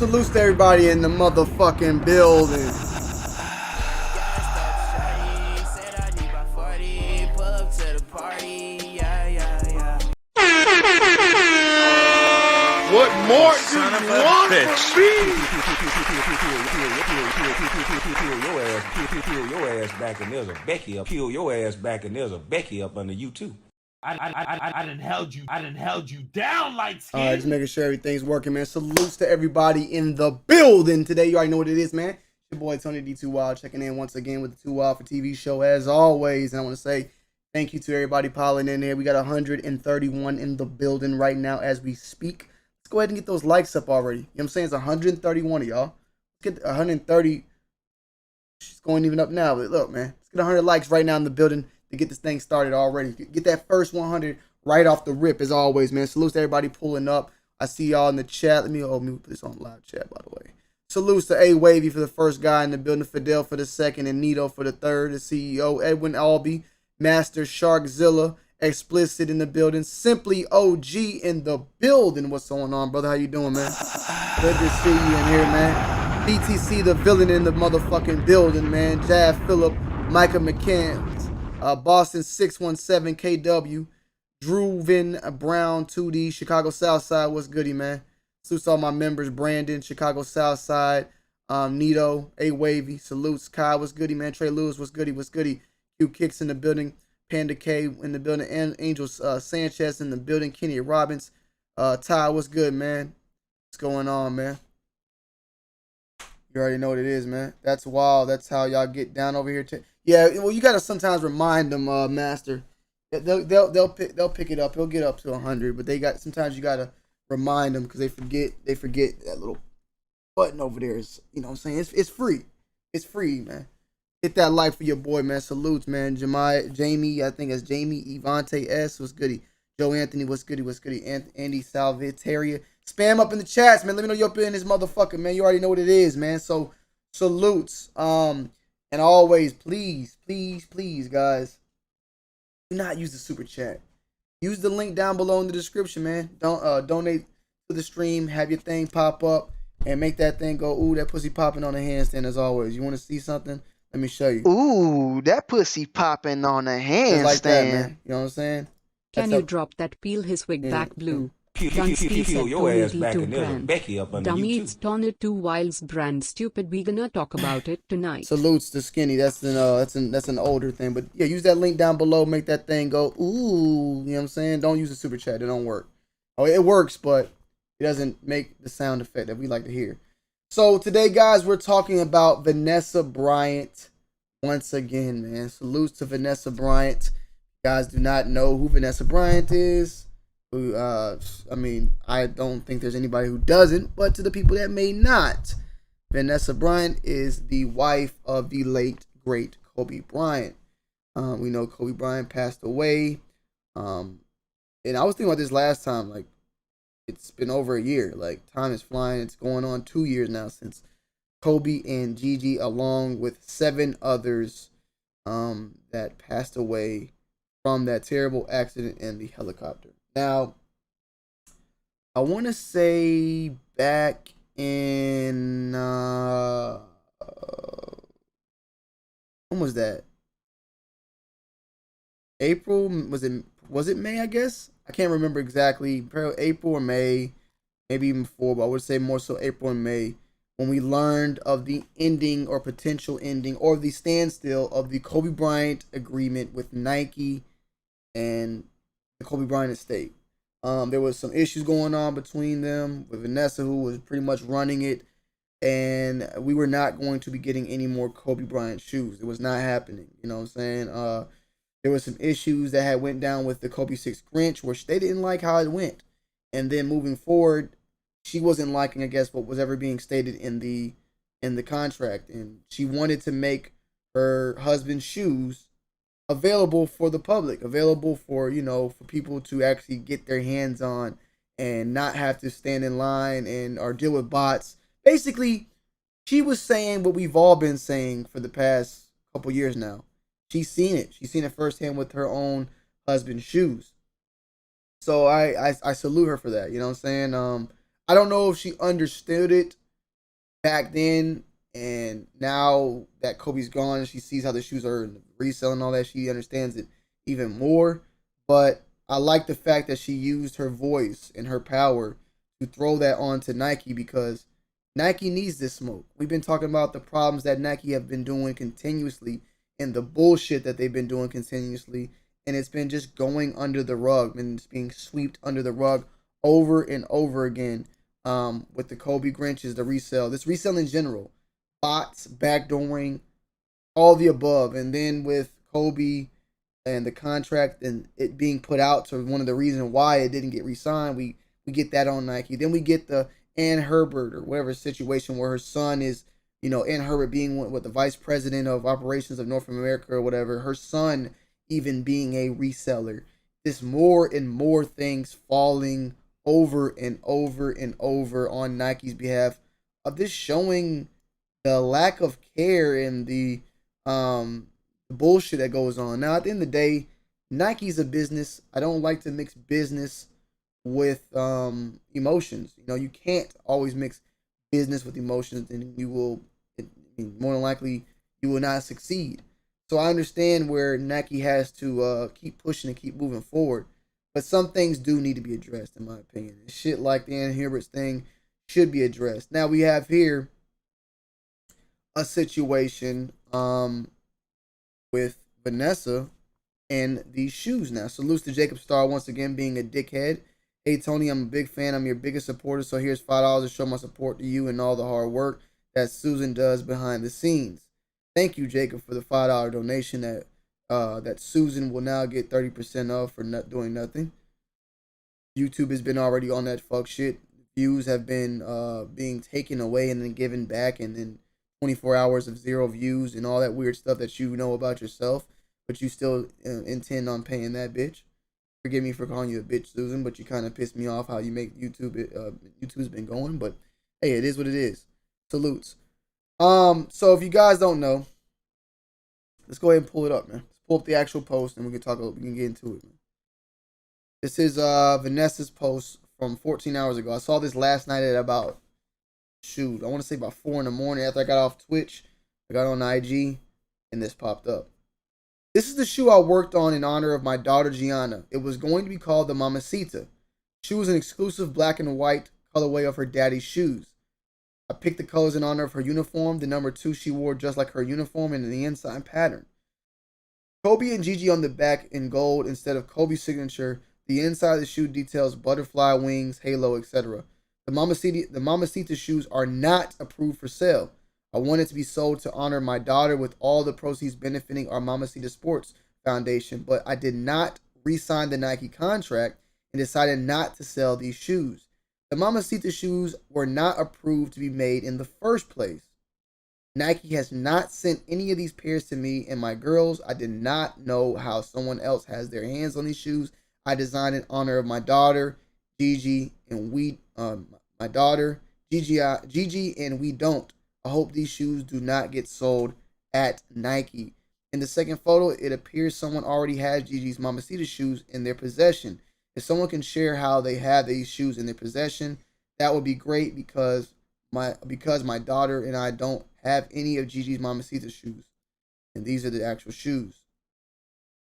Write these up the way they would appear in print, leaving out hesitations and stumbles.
Salutes to everybody in the motherfucking building. What more do you want from me? Peel your ass back and there's a Becky up. Peel your ass back and there's a Becky up under you too. I done held you down, light skin. Alright, just making sure everything's working, man. Salutes to everybody in the building today. You already know what it is, man. Your boy Tony D2 Wild checking in once again with the 2 Wild for TV show as always. And I want to say thank you to everybody piling in there. We got 131 in the building right now as we speak. Let's go ahead and get those likes up already. You know what I'm saying? It's 131 of y'all. Let's get 130. She's going even up now. But look, man. Let's get 100 likes right now in the building to get this thing started already. Get that first 100 right off the rip as always, man. Salutes to everybody pulling up. I see y'all in the chat. Let me put this on live chat, by the way. Salutes to A Wavy for the first guy in the building, Fidel for the second, and Nito for the third. The CEO, Edwin Albee, Master Sharkzilla, Explicit in the building, Simply OG in the building. What's going on, brother? How you doing, man? Good to see you in here, man. BTC, the villain in the motherfucking building, man. Jav Phillip, Micah McCann, Boston 617 KW, Drew Vin Brown 2D, Chicago Southside. What's goody, man? Salutes all my members, Brandon, Chicago Southside, Nito, A Wavy, salutes, Kai, what's goody, man? Trey Lewis, what's goody, what's goody? Q Kicks in the building, Panda K in the building, and Angel Sanchez in the building, Kenny Robbins, Ty, what's good, man? What's going on, man? You already know what it is, man. That's wild. That's how y'all get down over here. Yeah, well, you gotta sometimes remind them, Master. They'll pick it up. He'll get up to 100, but sometimes you gotta remind them because they forget that little button over there is, you know what I'm saying? It's free. It's free, man. Hit that like for your boy, man. Salutes, man. Jamie, I think it's Jamie Evante S. What's goody? Joe Anthony, what's goody? What's goody? Andy Salvitaria. Spam up in the chats, man. Let me know you're up in this motherfucker, man. You already know what it is, man. So salutes. And always, please, guys, do not use the super chat. Use the link down below in the description, man. Don't donate to the stream. Have your thing pop up and make that thing go, ooh, that pussy popping on the handstand as always. You want to see something? Let me show you. Ooh, that pussy popping on a handstand. Like that, man. You know what I'm saying? Can you drop that peel his wig back blue? Peel your ass back and there's a Becky up under Dummy, you too. it's Tony 2 Wild's brand. Stupid, we gonna talk about it tonight. Salutes to Skinny. That's an older thing, but yeah, use that link down below. Make that thing go ooh. You know what I'm saying? Don't use the super chat. It don't work. Oh, it works, but it doesn't make the sound effect that we like to hear. So today, guys, we're talking about Vanessa Bryant once again, man. Salutes to Vanessa Bryant. You guys do not know who Vanessa Bryant is. Who, I mean, I don't think there's anybody who doesn't, but to the people that may not, Vanessa Bryant is the wife of the late, great Kobe Bryant. We know Kobe Bryant passed away. And I was thinking about this last time, like, it's been over a year. Like, time is flying. It's going on 2 years now since Kobe and Gigi, along with 7 others, that passed away from that terrible accident in the helicopter. Now, I want to say back in, when was that? April? Was it May, I guess? I can't remember exactly. April or May, maybe even before, but I would say more so April and May, when we learned of the ending or potential ending or the standstill of the Kobe Bryant agreement with Nike and the Kobe Bryant estate. There was some issues going on between them with Vanessa, who was pretty much running it, and we were not going to be getting any more Kobe Bryant shoes. It was not happening. You know what I'm saying? There was some issues that had went down with the Kobe 6 Grinch, where they didn't like how it went, and then moving forward, she wasn't liking, I guess, what was ever being stated in the contract, and she wanted to make her husband's shoes available for the public, available for, you know, for people to actually get their hands on and not have to stand in line and or deal with bots. Basically, she was saying what we've all been saying for the past couple years now. She's seen it. She's seen it firsthand with her own husband's shoes. So I salute her for that. You know what I'm saying? I don't know if she understood it back then, and now that Kobe's gone and she sees how the shoes are reselling and all that, she understands it even more. But I like the fact that she used her voice and her power to throw that onto Nike, because Nike needs this smoke. We've been talking about the problems that Nike have been doing continuously and the bullshit that they've been doing continuously, and it's been just going under the rug and it's being swept under the rug over and over again. With the Kobe Grinches, the resale, this resale in general, bots, backdooring, all the above, and then with Kobe and the contract and it being put out to one of the reasons why it didn't get re-signed, we get that on Nike. Then we get the Ann Herbert or whatever situation where her son is, Ann Herbert being what the vice president of operations of North America or whatever, her son even being a reseller. Just more and more things falling over and over and over on Nike's behalf, of this showing the lack of care and the bullshit that goes on. Now, at the end of the day, Nike's a business. I don't like to mix business with emotions. You can't always mix business with emotions, and you will, more than likely, you will not succeed. So I understand where Nike has to keep pushing and keep moving forward. But some things do need to be addressed, in my opinion. And shit like the Ann Herbert's thing should be addressed. Now, we have here a situation with Vanessa and these shoes now. Salutes to Jacob Starr once again being a dickhead. Hey, Tony, I'm a big fan. I'm your biggest supporter. So here's $5 to show my support to you and all the hard work that Susan does behind the scenes. Thank you, Jacob, for the $5 donation that Susan will now get 30% off for not doing nothing. YouTube has been already on that fuck shit. Views have been being taken away and then given back, and then 24 hours of 0 views and all that weird stuff that you know about yourself, but you still intend on paying that bitch. Forgive me for calling you a bitch, Susan, but you kind of pissed me off how you make YouTube. YouTube's been going, but hey, it is what it is. Salutes. So if you guys don't know, let's go ahead and pull it up, man. Pull up the actual post and we can get into it. This is Vanessa's post from 14 hours ago. I saw this last night at about, I want to say about 4 in the morning after I got off Twitch. I got on IG and this popped up. This is the shoe I worked on in honor of my daughter Gianna. It was going to be called the Mamacita. She was an exclusive black and white colorway of her daddy's shoes. I picked the colors in honor of her uniform, the number 2 she wore just like her uniform, and the inside pattern. Kobe and Gigi on the back in gold instead of Kobe's signature. The inside of the shoe details butterfly wings, halo, etc. The Mamacita shoes are not approved for sale. I want it to be sold to honor my daughter with all the proceeds benefiting our Mamacita Sports Foundation, but I did not re-sign the Nike contract and decided not to sell these shoes. The Mamacita shoes were not approved to be made in the first place. Nike has not sent any of these pairs to me and my girls. I did not know how someone else has their hands on these shoes. I designed in honor of my daughter, Gigi, and Gigi, and we don't. I hope these shoes do not get sold at Nike. In the second photo, it appears someone already has Gigi's Mamacita shoes in their possession. If someone can share how they have these shoes in their possession, that would be great, because my daughter and I don't have any of Gigi's Mamacita shoes, and these are the actual shoes.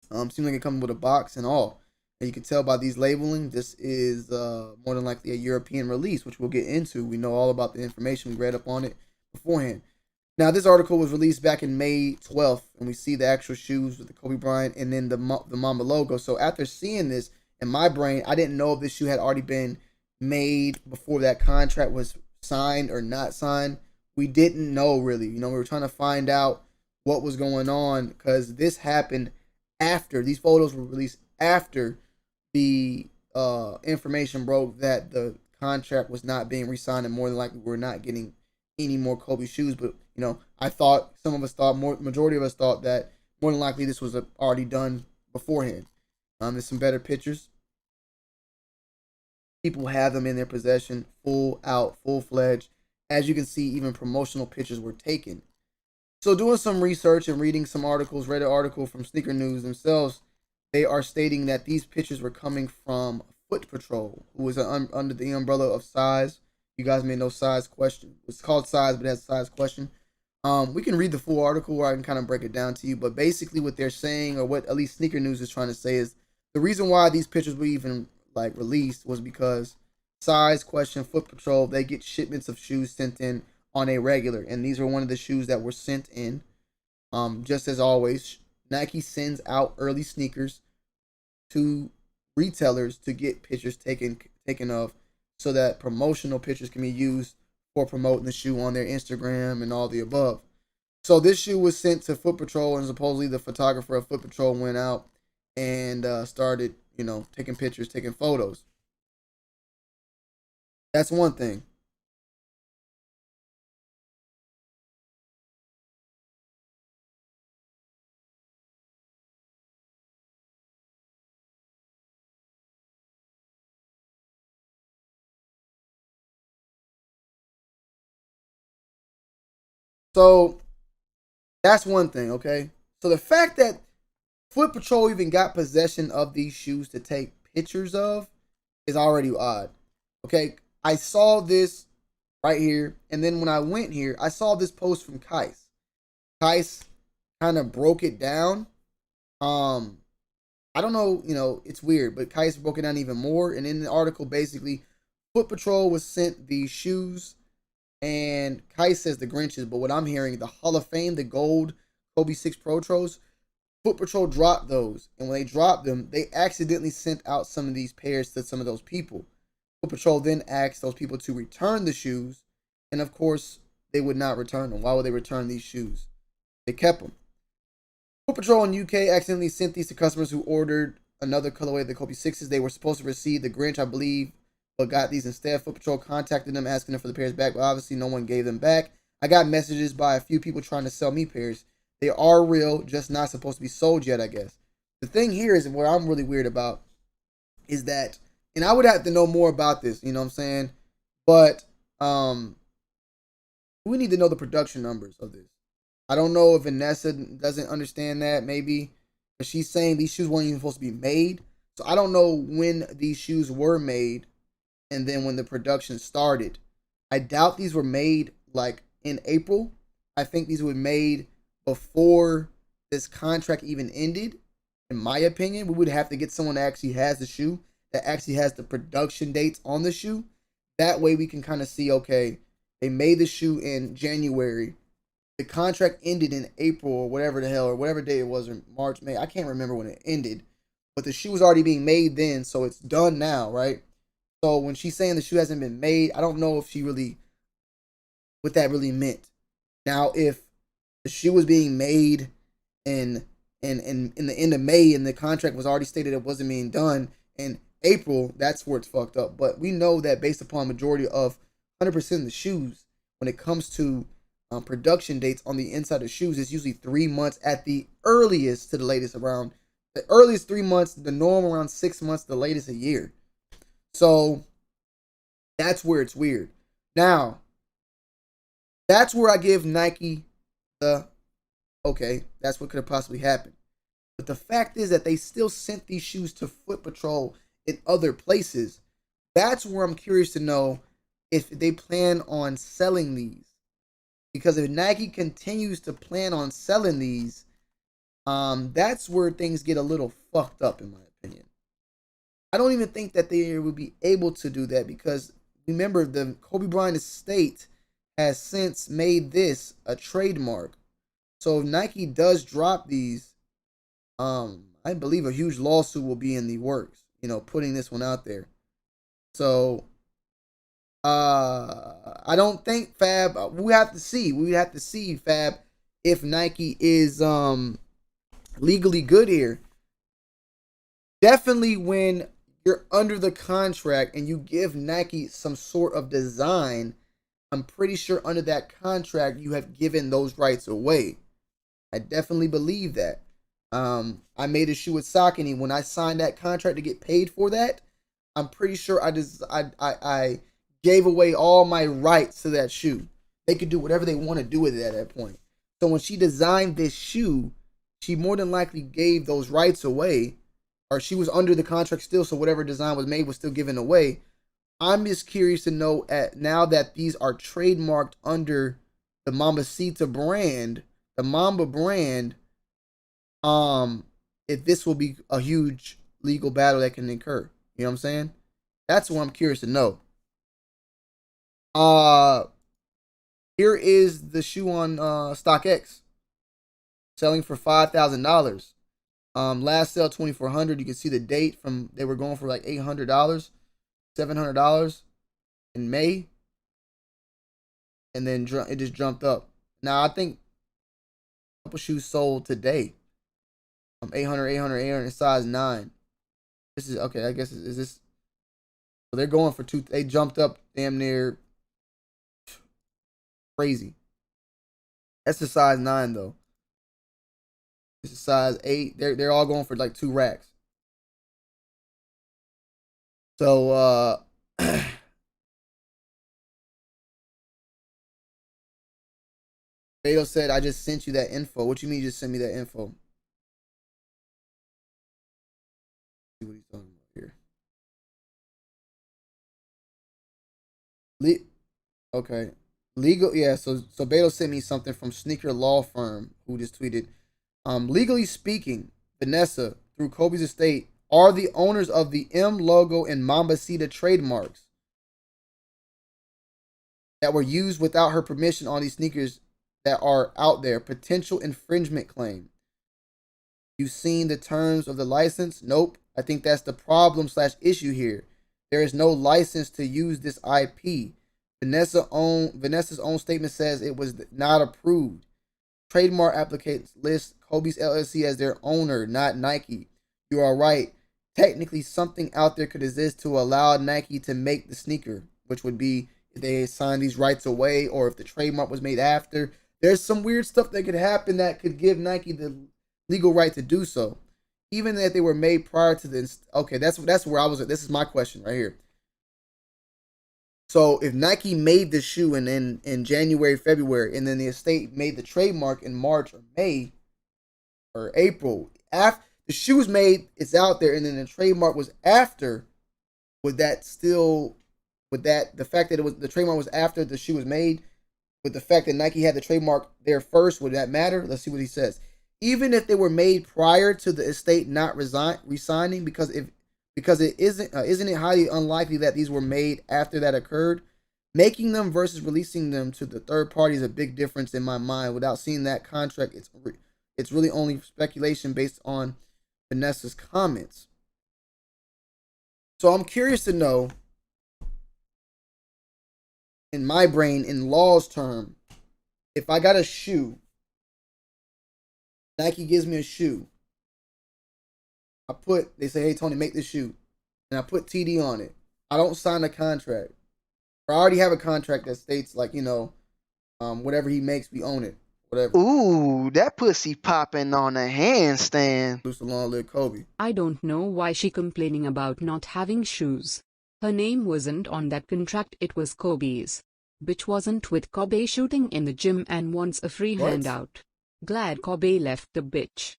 Seems like it comes with a box and all, and you can tell by these labeling this is more than likely a European release, which we'll get into. We know all about the information, we read up on it beforehand. Now, this article was released back in May 12th, and we see the actual shoes with the Kobe Bryant and then the Mamba logo. So after seeing this, in my brain, I didn't know if this shoe had already been made before that contract was signed or not signed. We didn't know, really. We were trying to find out what was going on, because this happened after, these photos were released after the information broke that the contract was not being re-signed, and more than likely we're not getting any more Kobe shoes. But I thought, majority of us thought that more than likely this was already done beforehand. There's some better pictures. People have them in their possession, full-fledged. As you can see, even promotional pictures were taken. So doing some research and reading some articles, read an article from Sneaker News themselves, they are stating that these pictures were coming from Foot Patrol, who was under the umbrella of Size. You guys may know size question. It's called size, but it has a size question. We can read the full article, or I can kind of break it down to you. But basically, what they're saying, or what at least Sneaker News is trying to say, is the reason why these pictures were even like released was because size question, Foot Patrol, they get shipments of shoes sent in on a regular, and these are one of the shoes that were sent in. Just as always, Nike sends out early sneakers to retailers to get pictures taken of, so that promotional pictures can be used for promoting the shoe on their Instagram and all the above. So this shoe was sent to Foot Patrol, and supposedly the photographer of Foot Patrol went out and started, taking pictures, taking photos. That's one thing. So that's one thing, okay? So the fact that Foot Patrol even got possession of these shoes to take pictures of is already odd. Okay, I saw this right here, and then when I went here, I saw this post from Kais. Kais kind of broke it down. I don't know, it's weird, but Kais broke it down even more. And in the article, basically, Foot Patrol was sent these shoes, and Kais says the Grinches, but what I'm hearing, the Hall of Fame, the gold Kobe 6 Protros, Foot Patrol dropped those, and when they dropped them, they accidentally sent out some of these pairs to some of those people. Foot Patrol then asked those people to return the shoes, and of course, they would not return them. Why would they return these shoes? They kept them. Foot Patrol in UK accidentally sent these to customers who ordered another colorway of the Kobe 6s. They were supposed to receive the Grinch, I believe, but got these instead. Foot Patrol contacted them asking them for the pairs back, but obviously no one gave them back. I got messages by a few people trying to sell me pairs. They are real, just not supposed to be sold yet, I guess. The thing here is what I'm really weird about is that, and I would have to know more about this, you know what I'm saying? But we need to know the production numbers of this. I don't know if Vanessa doesn't understand that, maybe. But she's saying these shoes weren't even supposed to be made. So I don't know when these shoes were made and then when the production started. I doubt these were made like in April. I think these were made before this contract even ended. In my opinion, we would have to get someone that actually has the shoe, that actually has the production dates on the shoe. That way we can kind of see, okay, they made the shoe in January. The contract ended in April or whatever the hell, or whatever day it was, or March, May. I can't remember when it ended. But the shoe was already being made then, so it's done now, right? So when she's saying the shoe hasn't been made, I don't know if she really, what that really meant. Now, if the shoe was being made in the end of May and the contract was already stated it wasn't being done in April, that's where it's fucked up. But we know that based upon majority of 100% of the shoes, when it comes to production dates on the inside of shoes, it's usually 3 months at the earliest to the latest, around the earliest 3 months, the norm around 6 months, the latest a year. So that's where it's weird. Now, that's where I give Nike the, okay, that's what could have possibly happened. But the fact is that they still sent these shoes to Foot Patrol in other places. That's where I'm curious to know if they plan on selling these. Because if Nike continues to plan on selling these, that's where things get a little fucked up, in my opinion. I don't even think that they would be able to do that, because remember, the Kobe Bryant estate has since made this a trademark. So if Nike does drop these, I believe a huge lawsuit will be in the works, putting this one out there. So I don't think Fab, we have to see Fab if Nike is legally good here. Definitely when you're under the contract and you give Nike some sort of design, I'm pretty sure under that contract you have given those rights away. I definitely believe that. I made a shoe with Saucony. When I signed that contract to get paid for that, I'm pretty sure I gave away all my rights to that shoe. They could do whatever they want to do with it at that point. So when she designed this shoe, she more than likely gave those rights away, or she was under the contract still, so whatever design was made was still given away. I'm just curious to know now that these are trademarked under the Mambacita brand, the Mamba brand, if this will be a huge legal battle that can incur. You know what I'm saying? That's what I'm curious to know. Here is the shoe on StockX, selling for $5,000. Last sale $2,400. You can see the date from they were going for like $800, $700 in May, and then it just jumped up. Now I think a couple shoes sold today. 800, size 9. This is okay. I guess is this. So they're going for two. They jumped up damn near crazy. That's the size 9 though. This is size 8. They're all going for like 2 racks. So Beto said, I just sent you that info. What you mean you just sent me that info? See what he's talking about here. Okay. Legal, yeah, so Beto sent me something from Sneaker Law Firm, who just tweeted, legally speaking, Vanessa, through Kobe's estate, are the owners of the M logo and Mambacita trademarks that were used without her permission on these sneakers that are out there. Potential infringement claim. You seen the terms of the license? Nope. I think that's the problem / issue here. There is no license to use this IP. Vanessa's own statement says it was not approved. Trademark applicants list Kobe's LLC as their owner, not Nike. You are right. Technically, something out there could exist to allow Nike to make the sneaker, which would be if they signed these rights away or if the trademark was made after. There's some weird stuff that could happen that could give Nike the legal right to do so. Even if they were made prior to this. Okay, that's where I was at. This is my question right here. So if Nike made the shoe in January, February, and then the estate made the trademark in March or May or April, after the shoe was made, it's out there, and then the trademark was after, the fact that the trademark was after the shoe was made, with the fact that Nike had the trademark there first, would that matter? Let's see what he says. Even if they were made prior to the estate not resigning, because it isn't it highly unlikely that these were made after that occurred? Making them versus releasing them to the third party is a big difference in my mind. Without seeing that contract, it's really only speculation based on Vanessa's comments. So I'm curious to know, in my brain, in law's term, if I got a shoe, Nike gives me a shoe, they say, hey, Tony, make this shoe. And I put TD on it. I don't sign a contract. I already have a contract that states, like, whatever he makes, we own it. Whatever. Ooh, that pussy popping on a handstand. Loose long live Kobe. I don't know why she complaining about not having shoes. Her name wasn't on that contract, it was Kobe's. Bitch wasn't with Kobe shooting in the gym and wants a free handout. Glad Kobe left the bitch.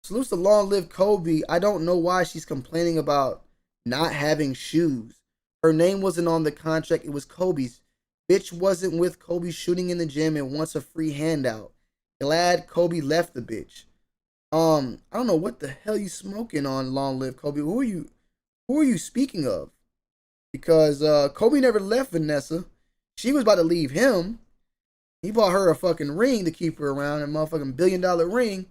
Salute to long live Kobe. I don't know why she's complaining about not having shoes. Her name wasn't on the contract. It was Kobe's. Bitch wasn't with Kobe shooting in the gym and wants a free handout. Glad Kobe left the bitch. I don't know what the hell you smoking on, long live Kobe. Who are you speaking of? Because Kobe never left Vanessa. She was about to leave him. He bought her a fucking ring to keep her around, a motherfucking $1 billion ring.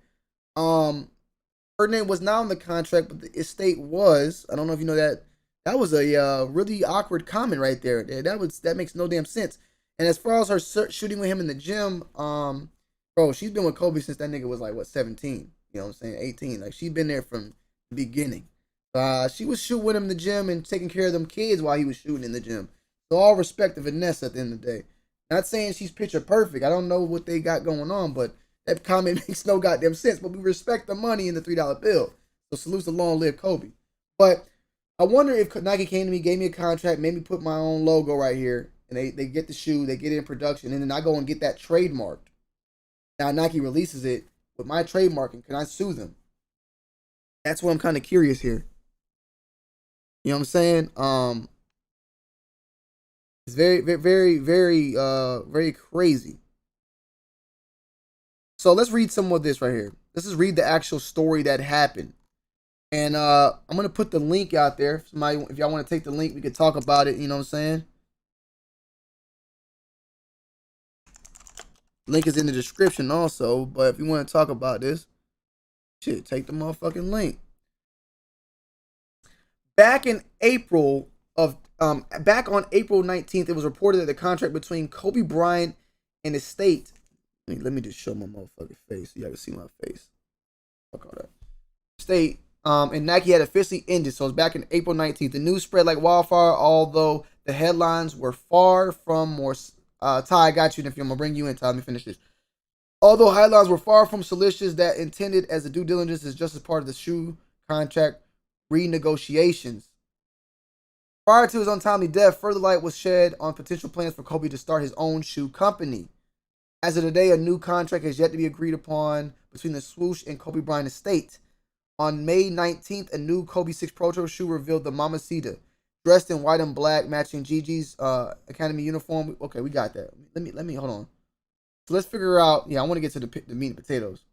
Her name was not on the contract, but the estate was. I don't know if you know that. That was a really awkward comment right there. That makes no damn sense. And as far as her shooting with him in the gym, bro, she's been with Kobe since that nigga was like, what, 17? You know what I'm saying? 18. Like, she's been there from the beginning. She was shooting with him in the gym and taking care of them kids while he was shooting in the gym. So all respect to Vanessa at the end of the day. Not saying she's picture perfect. I don't know what they got going on, but that comment makes no goddamn sense. But we respect the money in the $3 bill. So salute to long live Kobe. But I wonder if Nike came to me, gave me a contract, made me put my own logo right here, and they get the shoe, they get it in production, and then I go and get that trademarked. Now Nike releases it with my trademarking. Can I sue them? That's what I'm kind of curious here. You know what I'm saying? It's very, very, very, very crazy. So let's read some of this right here. Let's just read the actual story that happened. And I'm gonna put the link out there. If y'all want to take the link, we could talk about it. You know what I'm saying? Link is in the description also. But if you want to talk about this, shit, take the motherfucking link. Back on April 19th, it was reported that the contract between Kobe Bryant and his state. Let me just show my motherfucking face so y'all can see my face. Fuck all that. State and Nike had officially ended. So it's back in April 19th. The news spread like wildfire, although the headlines were far from more. Ty, I got you. And if I'm gonna bring you in, Ty, let me finish this. Although headlines were far from salacious, that intended as a due diligence is just as part of the shoe contract renegotiations. Prior to his untimely death, further light was shed on potential plans for Kobe to start his own shoe company. As of today, a new contract has yet to be agreed upon between the swoosh and Kobe Bryant estate. On May 19th, a new Kobe 6 Proto shoe revealed the Mamacita, dressed in white and black, matching Gigi's Academy uniform. Okay, we got that. Let me hold on. So let's figure out. Yeah, I want to get to the meat and potatoes.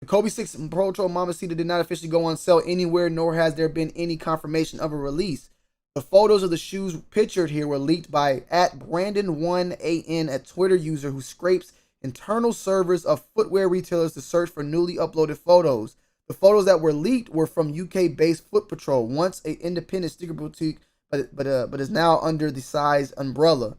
The Kobe 6 Proto Mamacita did not officially go on sale anywhere, nor has there been any confirmation of a release. The photos of the shoes pictured here were leaked by @Brandon1AN, a Twitter user who scrapes internal servers of footwear retailers to search for newly uploaded photos. The photos that were leaked were from UK-based Foot Patrol, once an independent sneaker boutique, but is now under the Size umbrella.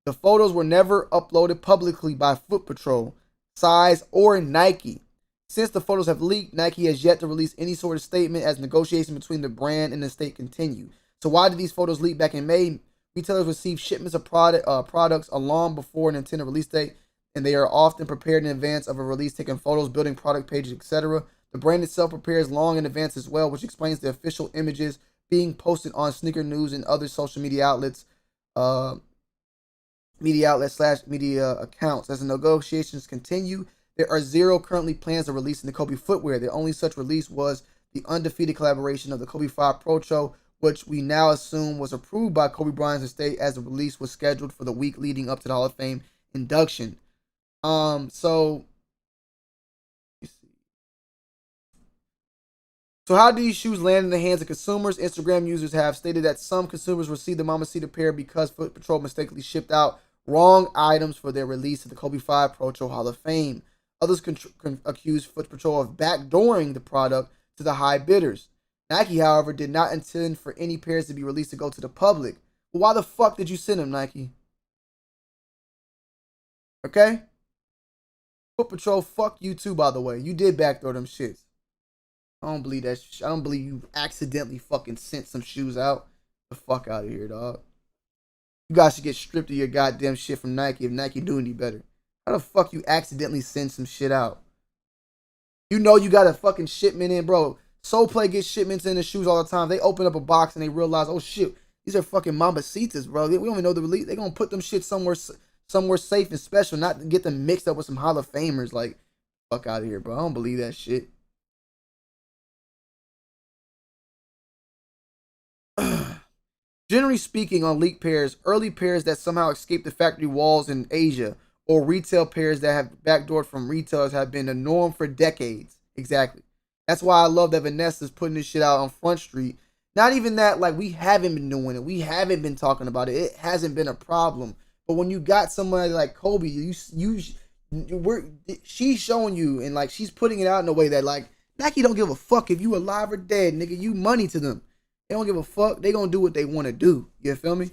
The photos were never uploaded publicly by Foot Patrol, Size, or Nike. Since the photos have leaked, Nike has yet to release any sort of statement as negotiations between the brand and the state continue. So why did these photos leak back in May? Retailers receive shipments of products long before an intended release date, and they are often prepared in advance of a release, taking photos, building product pages, etc. The brand itself prepares long in advance as well, which explains the official images being posted on Sneaker News and other social media outlets, media accounts. As the negotiations continue, there are zero currently plans of releasing the Kobe footwear. The only such release was the undefeated collaboration of the Kobe 5 Proto, which we now assume was approved by Kobe Bryant's estate, as the release was scheduled for the week leading up to the Hall of Fame induction. So how do these shoes land in the hands of consumers? Instagram users have stated that some consumers received the Mamacita pair because Foot Patrol mistakenly shipped out wrong items for their release at the Kobe 5 Proto Hall of Fame. Others accused Foot Patrol of backdooring the product to the high bidders. Nike, however, did not intend for any pairs to be released to go to the public. Well, why the fuck did you send them, Nike? Okay? Foot Patrol, fuck you too, by the way. You did backdoor them shits. I don't believe that. I don't believe you accidentally fucking sent some shoes out. The fuck out of here, dog. You guys should get stripped of your goddamn shit from Nike if Nike do any better. How the fuck you accidentally send some shit out? You know you got a fucking shipment in, bro. Soul Play gets shipments in the shoes all the time. They open up a box and they realize, oh shit, these are fucking Mamacitas, bro. We don't even know the release. They gonna put them shit somewhere safe and special, not to get them mixed up with some Hall of Famers. Like, fuck out of here, bro. I don't believe that shit. Generally speaking, on leaked pairs, early pairs that somehow escaped the factory walls in Asia, or retail pairs that have backdoored from retailers, have been the norm for decades. Exactly. That's why I love that Vanessa's putting this shit out on Front Street. Not even that, like, we haven't been doing it. We haven't been talking about it. It hasn't been a problem. But when you got somebody like Kobe, she's showing you, and like she's putting it out in a way that, like, Nike don't give a fuck if you alive or dead, nigga. You money to them. They don't give a fuck. They gonna do what they want to do. You feel me?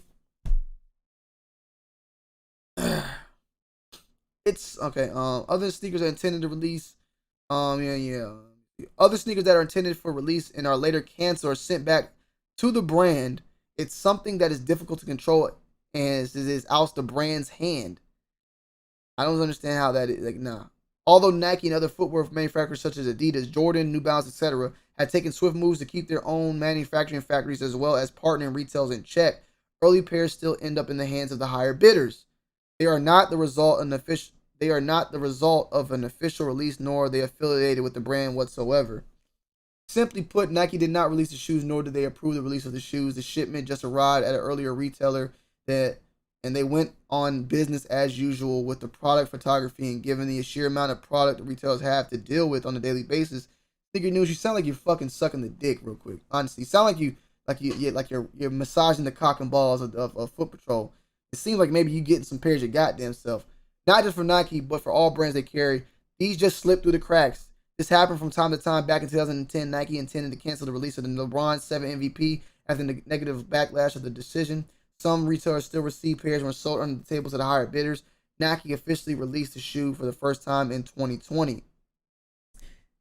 It's okay. Other sneakers are intended to release. Other sneakers that are intended for release and are later canceled or sent back to the brand. It's something that is difficult to control, and it is out the brand's hand. I don't understand how that is. Like, nah. Although Nike and other footwear manufacturers such as Adidas, Jordan, New Balance, etc., have taken swift moves to keep their own manufacturing factories as well as partnering retailers in check, early pairs still end up in the hands of the higher bidders. They are not the result of an official release, nor are they affiliated with the brand whatsoever. Simply put, Nike did not release the shoes, nor did they approve the release of the shoes. The shipment just arrived at an earlier retailer and they went on business as usual with the product photography. And given the sheer amount of product the retailers have to deal with on a daily basis, Sneaker News, you sound like you're fucking sucking the dick real quick. Honestly, you sound like you're massaging the cock and balls of Foot Patrol. It seems like maybe you getting some pairs your goddamn self. Not just for Nike, but for all brands they carry. These just slipped through the cracks. This happened from time to time. Back in 2010, Nike intended to cancel the release of the LeBron 7 MVP after the negative backlash of the decision. Some retailers still received pairs when sold under the tables to the higher bidders. Nike officially released the shoe for the first time in 2020.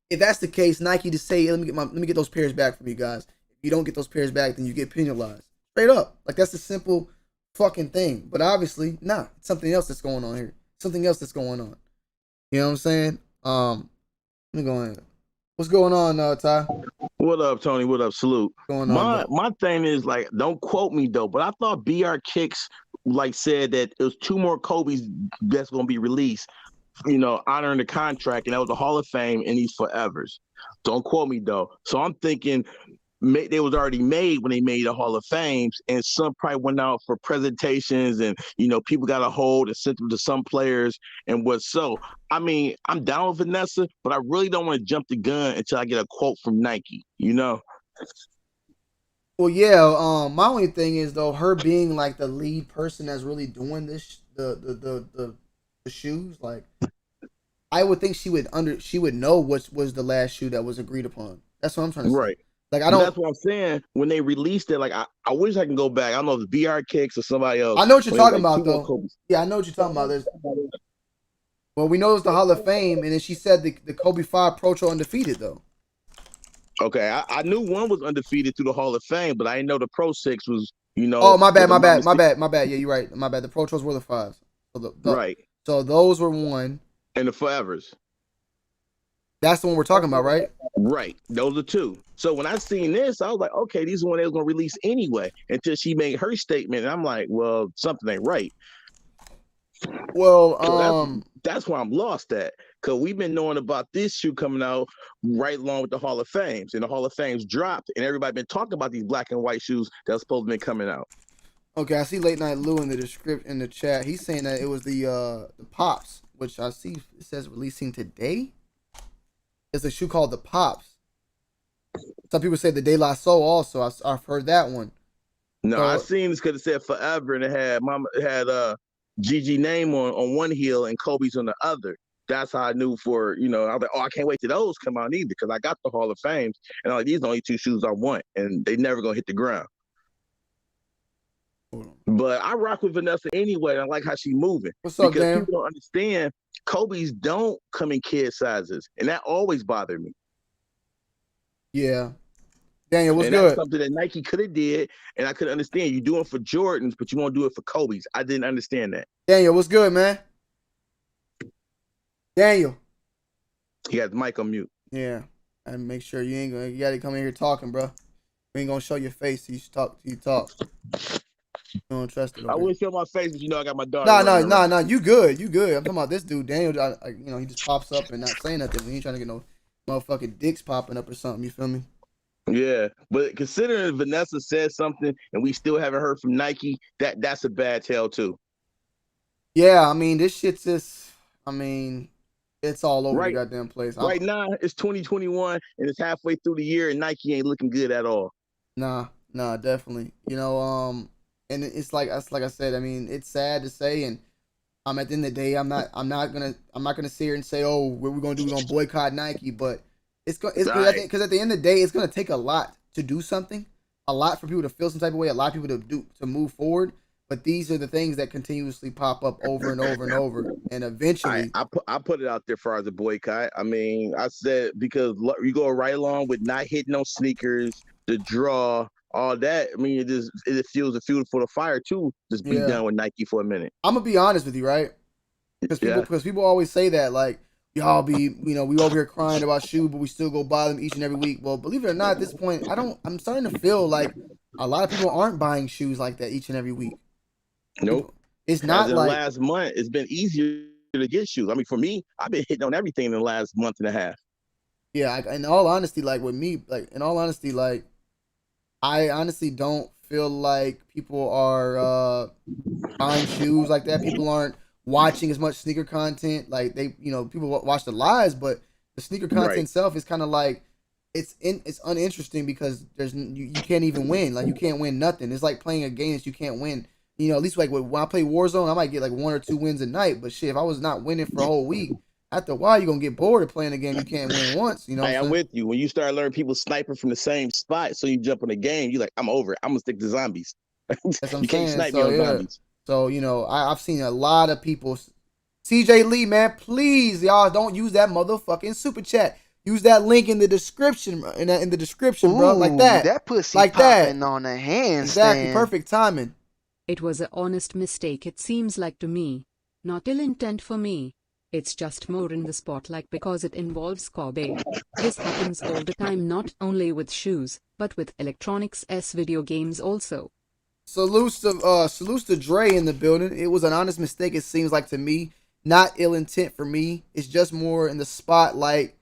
If that's the case, Nike just say, let me get those pairs back from you guys. If you don't get those pairs back, then you get penalized. Straight up. Like, that's a simple fucking thing. But obviously, nah, it's something else that's going on here. Something else that's going on. You know what I'm saying? Let me go in. What's going on, Ty? What up, Tony? What up? Salute. What's going on, My thing is, like, don't quote me though, but I thought BR Kicks like said that it was 2 more Kobe's that's gonna be released, honoring the contract, and that was the Hall of Fame and these forevers. Don't quote me though. So I'm thinking they was already made when they made the Hall of Fames, and some probably went out for presentations, and people got a hold and sent them to some players and what. So I mean, I'm down with Vanessa, but I really don't want to jump the gun until I get a quote from Nike. Well, yeah. My only thing is though, her being like the lead person that's really doing this, the shoes. Like, I would think she would know what was the last shoe that was agreed upon. That's what I'm trying to say. Right. Like, I don't. That's what I'm saying. When they released it, like I wish I can go back. I don't know if it's BR Kicks or somebody else. I know what you're talking like about though. Yeah, I know what you're talking about. Well, we know it's the Hall of Fame, and then she said the Kobe 5 Pro Tour undefeated though. Okay, I knew one was undefeated through the Hall of Fame, but I didn't know the Pro 6 was. Oh, my bad. Yeah, you're right. My bad. The Pro Tours were the 5s. So right. So those were one. And the forevers. That's the one we're talking about, right? Right. Those are 2. So when I seen this, I was like, okay, these are one they was gonna release anyway. Until she made her statement, and I'm like, well, something ain't right. Well, so that's why I'm lost at, because we've been knowing about this shoe coming out right along with the Hall of Fames, and the Hall of Fames dropped, and everybody been talking about these black and white shoes that was supposed to be coming out. Okay, I see Late Night Lou in the description in the chat. He's saying that it was the Pops, which I see it says releasing today. It's a shoe called the Pops. Some people say the De La Soul also. I've heard that one. No, so, I seen this because it said forever, and it had Gigi name on one heel and Kobe's on the other. That's how I knew I was like, oh, I can't wait till those come out either, because I got the Hall of Fames, and I'm like, these are the only 2 shoes I want, and they never gonna hit the ground. But I rock with Vanessa anyway. I like how she's moving. What's up, because Dan? people don't understand Kobe's don't come in kid sizes, and that always bothered me. Yeah. Daniel, what's and good? That's something that Nike could have did, and I could understand. You do it for Jordans, but you won't do it for Kobe's. I didn't understand that. Daniel, what's good, man? Daniel. He got the mic on mute. Yeah. And make sure you gotta come in here talking, bro. We ain't gonna show your face till you talk. You don't trust it. I wouldn't show my face, but I got my daughter. No. You good. I'm talking about this dude, Daniel. He just pops up and not saying nothing. We ain't trying to get no motherfucking dicks popping up or something. You feel me? Yeah, but considering Vanessa said something and we still haven't heard from Nike, that's a bad tell too. Yeah, I mean, this shit's just, it's all over the goddamn place. Right now, it's 2021 and it's halfway through the year and Nike ain't looking good at all. Nah, definitely. And it's like I said, it's sad to say, and at the end of the day, I'm not gonna sit here and say, oh, what we're gonna do, we're gonna boycott Nike, but because at the end of the day, it's gonna take a lot to do something, a lot for people to feel some type of way, a lot of people to move forward. But these are the things that continuously pop up over and over and over, and eventually, I put it out there for as a boycott. I said because you go right along with not hitting on sneakers, the draw, all that. It fuels the fuel for the fire too. Just be done with Nike for a minute. I'm gonna be honest with you, right? Because people always say that, like, y'all we over here crying about shoes, but we still go buy them each and every week. Well, believe it or not, at this point, I'm starting to feel like a lot of people aren't buying shoes like that each and every week. Nope. It's not like last month. It's been easier to get shoes. For me, I've been hitting on everything in the last month and a half. Yeah, in all honesty, like with me, like in all honesty, like I honestly don't feel like people are buying shoes like that. People aren't watching as much sneaker content. Like people watch the lives, but the sneaker content Right. itself is kind of like it's uninteresting because you can't even win. Like you can't win nothing. It's like playing a game that you can't win. At least like when I play Warzone, I might get like 1 or 2 wins a night. But shit, if I was not winning for a whole week, after a while you're gonna get bored of playing a game you can't win once. You know what Hey, I'm I'm saying? with you. When you start learning people sniping from the same spot, so you jump in the game, you're like, I'm over it. I'm gonna stick to zombies. That's what I'm You can't saying. snipe me So on yeah. zombies. So I've seen a lot of people. CJ Lee, man, please y'all don't use that motherfucking super chat. Use that link in the description, in the description, bro. Like Ooh, that, that pussy like that. popping on a Exactly, handstand. perfect timing. It was a honest mistake, it seems like to me. Not ill intent for me. It's just more in the spotlight because it involves Kobe. This happens all the time, not only with shoes, but with electronics s video games also. Salutes to Dre in the building. It was an honest mistake. It seems like to me, not ill intent for me. It's just more in the spotlight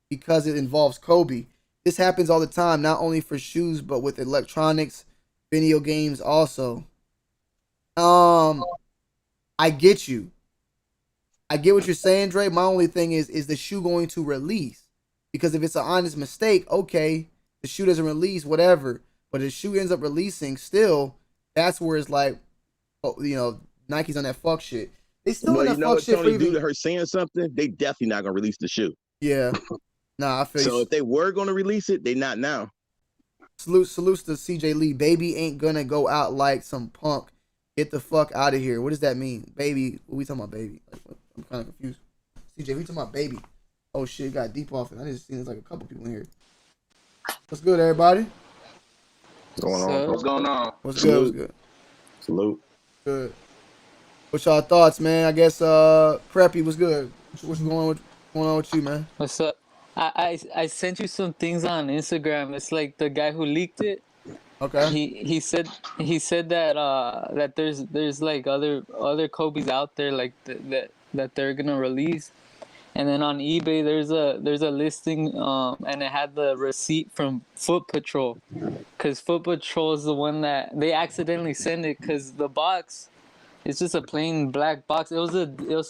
because it involves Kobe. This happens all the time, not only for shoes but with electronics, video games also. I get you. I get what you're saying, Dre. My only thing is the shoe going to release? Because if it's an honest mistake, okay, the shoe doesn't release, whatever. But if the shoe ends up releasing still, that's where it's like, Nike's on that fuck shit. They still Well, on you that know fuck what shit for Tony do even. to her saying something? They definitely not gonna release the shoe. Yeah. Nah, I feel So you. if they were gonna release it, they not now. Salutes to CJ Lee. Baby ain't gonna go out like some punk. Get the fuck out of here. What does that mean? Baby, what we talking about, baby? Like, I'm kind of confused. CJ, we talking about baby. Oh shit, it got deep off it. I just seen there's like a couple people in here. What's good, everybody? What's going on? What's going on? What's good? What's good? Salute. Good. What's y'all thoughts, man? I guess Preppy, what's good? What's going on with you, man? What's up? I sent you some things on Instagram. It's like the guy who leaked it. Okay. He said that there's like other Kobe's out there like that they're gonna release, and then on eBay there's a listing and it had the receipt from Foot Patrol, because Foot Patrol is the one that they accidentally sent it because the box. It's just a plain black box. It was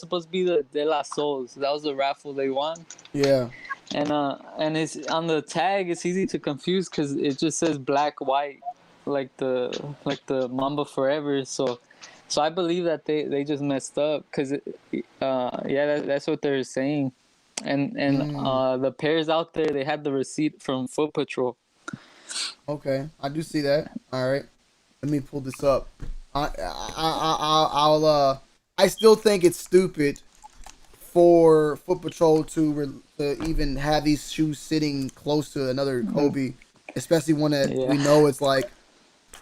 supposed to be the De La Souls. That was the raffle they won. Yeah. And it's on the tag. It's easy to confuse because it just says black white, like the Mamba Forever. So I believe that they just messed up because that's what they're saying. And the pairs out there, they had the receipt from Foot Patrol. Okay, I do see that. All right, let me pull this up. I still think it's stupid for Foot Patrol to even have these shoes sitting close to another Kobe, especially one that we know it's like,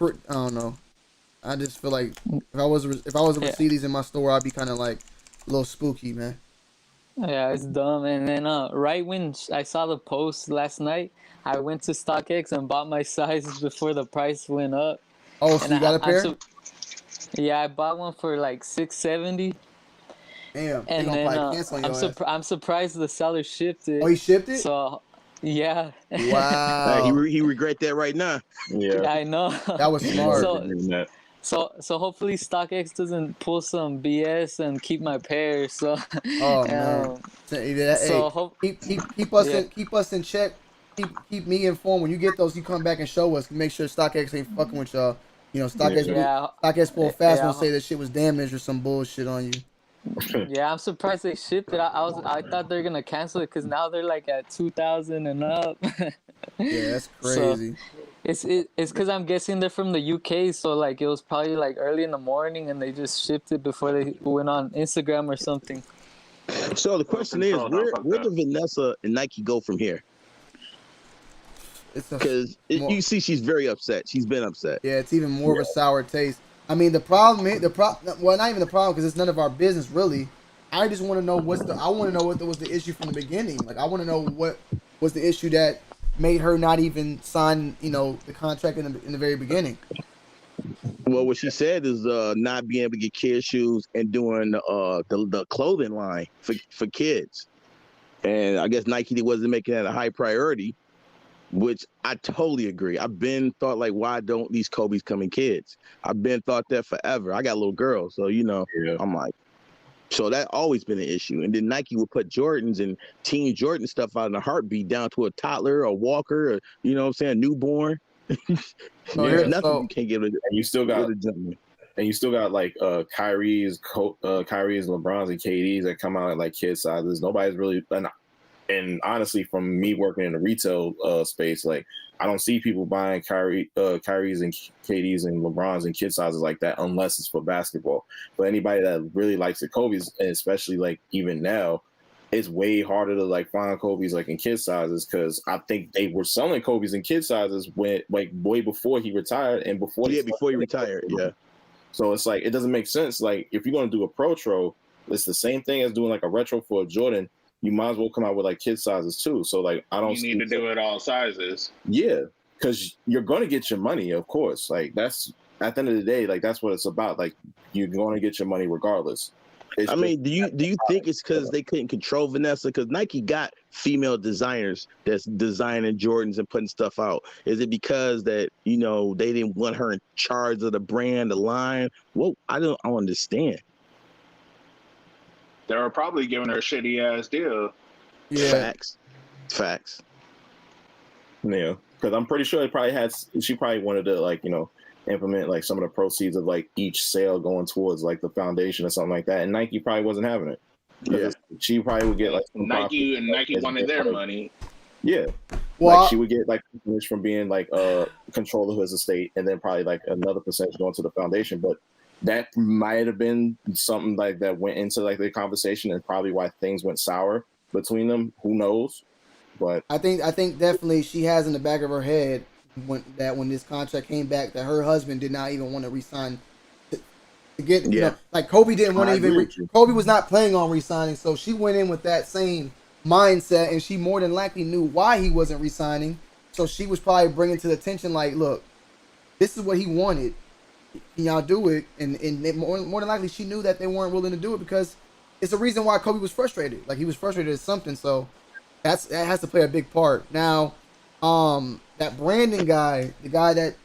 I don't know. I just feel like if I was to see these in my store, I'd be kind of like a little spooky, man. Yeah, it's dumb. And then right when I saw the post last night, I went to StockX and bought my size before the price went up. Oh, so And you got a pair? Yeah, I bought one for like $670. Damn, they And gonna then probably cancel your ass. I'm surprised the seller shipped it. Oh, he shipped it? So, yeah. Wow. He regret that right now. Yeah, I know. That was smart. So hopefully StockX doesn't pull some BS and keep my pair. So Oh man. Keep us in check. Keep me informed. When you get those, you come back and show us. Make sure StockX ain't fucking with y'all. StockX pull fast and say that shit was damaged or some bullshit on you. Yeah, I'm surprised they shipped it. I thought they're gonna cancel it because now they're like at 2,000 and up. Yeah, that's crazy. So it's because I'm guessing they're from the UK, so like it was probably like early in the morning and they just shipped it before they went on Instagram or something. So the question is, where did Vanessa and Nike go from here? Because you see, she's very upset. She's been upset. Yeah, it's even more of a sour taste. I mean, not even the problem because it's none of our business really. I just want to know what was the issue from the beginning. Like I want to know what was the issue that made her not even sign, the contract in the very beginning. Well, what she said is not being able to get kids shoes and doing the clothing line for kids. And I guess Nike wasn't making that a high priority, which I totally agree. I've been thought like, why don't these Kobe's come in kids? I've been thought that forever. I got a little girl, so I'm like, so that always been an issue. And then Nike would put Jordans and Team Jordan stuff out in a heartbeat down to a toddler, a walker, or, you know what I'm saying, newborn. There's nothing you can't give it. And you still got like Kyrie's, LeBron's, and KD's that come out at like kid sizes. Nobody's really, and honestly, from me working in the retail space, like I don't see people buying Kyrie's and KD's and LeBron's and kid sizes like that unless it's for basketball. But anybody that really likes the Kobe's, and especially like even now, it's way harder to like find Kobe's like in kid sizes, because I think they were selling Kobe's in kid sizes when like way before he retired and before he retired. Yeah. So it's like it doesn't make sense. Like if you're gonna do a pro tro, it's the same thing as doing like a retro for a Jordan. You might as well come out with like kid sizes too. So like I don't. You need to do it all sizes. Yeah, because you're gonna get your money, of course. Like that's at the end of the day, like that's what it's about. Like you're gonna get your money regardless. I mean, do you think it's because they couldn't control Vanessa? Because Nike got female designers that's designing Jordans and putting stuff out. Is it because that they didn't want her in charge of the brand, the line? Well, I don't understand. They were probably giving her a shitty ass deal. Yeah. Facts. Yeah, because I'm pretty sure she probably wanted to implement like some of the proceeds of like each sale going towards like the foundation or something like that, and Nike probably wasn't having it. Yeah, she probably would get like Nike wanted their money. Yeah, well, like she would get like percentage from being like control of his estate, and then probably like another percentage going to the foundation. But that might have been something like that went into like the conversation, and probably why things went sour between them. Who knows? But I think definitely she has in the back of her head when this contract came back that her husband did not even want to resign to get like Kobe didn't want to even Kobe was not planning on resigning, so she went in with that same mindset, and she more than likely knew why he wasn't resigning, so she was probably bringing to the attention like, look, this is what he wanted, can y'all do it? And more than likely she knew that they weren't willing to do it, because it's the reason why Kobe was frustrated. Like he was frustrated at something, so that has to play a big part. Now that Brandon guy, the guy that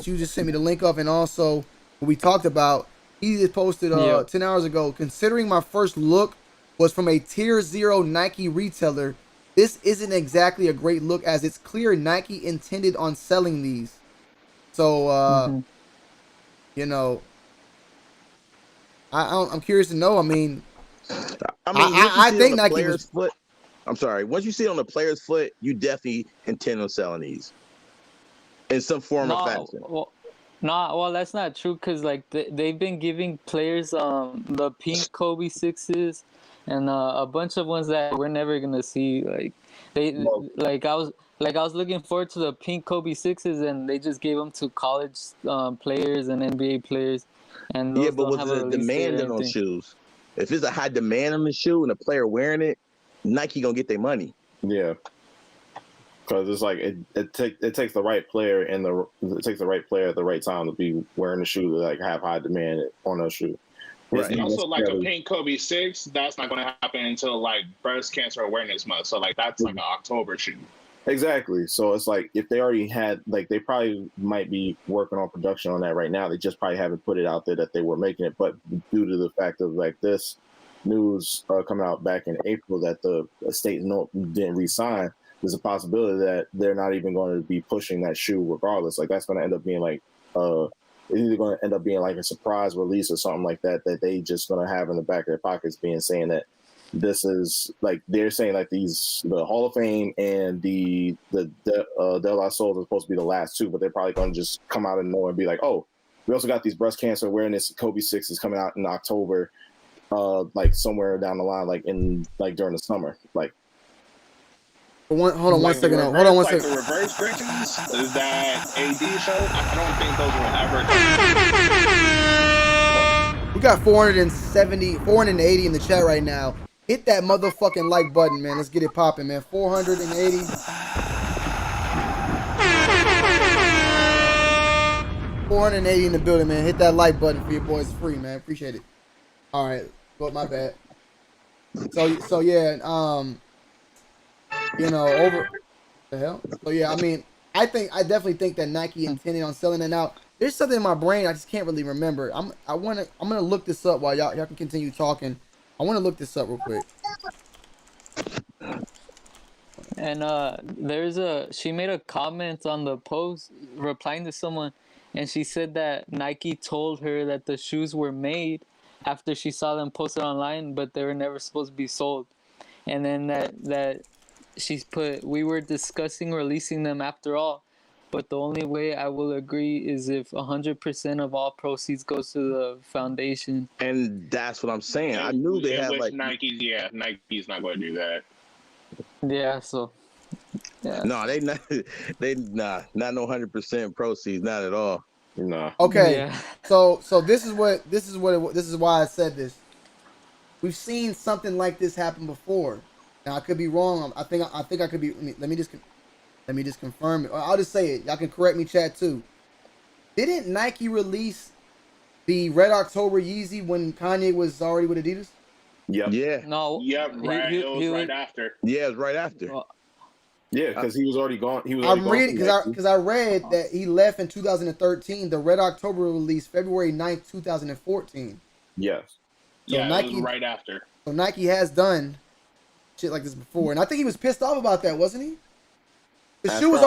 you just sent me the link of, and also what we talked about, he just posted 10 hours ago, considering my first look was from a tier 0 Nike retailer, this isn't exactly a great look, as it's clear Nike intended on selling these. So I'm curious to know. I think Nike was foot. I'm sorry. Once you see it on the player's foot, you definitely intend on selling these in some form or fashion. Well, that's not true, because like they've been giving players the pink Kobe 6s and a bunch of ones that we're never gonna see. Like I was looking forward to the pink Kobe 6s, and they just gave them to college players and NBA players. And yeah, but was it a demand on those shoes? If it's a high demand on the shoe and a player wearing it, Nike gonna get their money. Yeah, because it's like it takes the right player at the right time to be wearing the shoe to like have high demand on those shoes. Right. And also, like a pink Kobe 6, that's not going to happen until like Breast Cancer Awareness Month. So like that's like an October shoe. Exactly. So it's like if they already had, like, they probably might be working on production on that right now. They just probably haven't put it out there that they were making it. But due to the fact of like this news coming out back in April that the state didn't re-sign, there's a possibility that they're not even going to be pushing that shoe regardless. Like that's going to end up being like it's either going to end up being like a surprise release or something like that they just going to have in the back of their pockets, saying that this is like, they're saying like the Hall of Fame and the De La Soul are supposed to be the last two, but they're probably going to just come out of nowhere and be like, oh, we also got these breast cancer awareness Kobe 6 is coming out in October, like somewhere down the line, like in like during the summer, like. Hold on one second. The reverse Britons that AD showed, I don't think those will ever. We got 480 in the chat right now. Hit that motherfucking like button, man. Let's get it popping, man. 480. 480 in the building, man. Hit that like button for your boys. It's free, man. Appreciate it. All right. Well, my bad. So yeah, over the hell. So yeah, I mean, I definitely think that Nike intended on selling it out. There's something in my brain I just can't really remember. I'm gonna look this up while y'all can continue talking. I want to look this up real quick. And she made a comment on the post replying to someone, and she said that Nike told her that the shoes were made after she saw them posted online, but they were never supposed to be sold. And then that she's put, we were discussing releasing them after all, but the only way I will agree is if 100% of all proceeds goes to the foundation. And that's what I'm saying. I knew they had like Nike's not going to do that. Yeah, so yeah. No, not no 100% proceeds, not at all. No. Okay. Yeah. So this is why I said this. We've seen something like this happen before. Now I could be wrong. I think I could be. Let me just confirm it. I'll just say it. Y'all can correct me, chat too. Didn't Nike release the Red October Yeezy when Kanye was already with Adidas? Yep. Yeah. No. Yep. Right. It was right after. Yeah, it was right after. Yeah, because he was already gone. He was. I'm reading because I read that he left in 2013. The Red October release February 9th, 2014. Yes. So Yeah, Nike, it was right after. So Nike has done shit like this before, and I think he was pissed off about that, wasn't he? The shoe was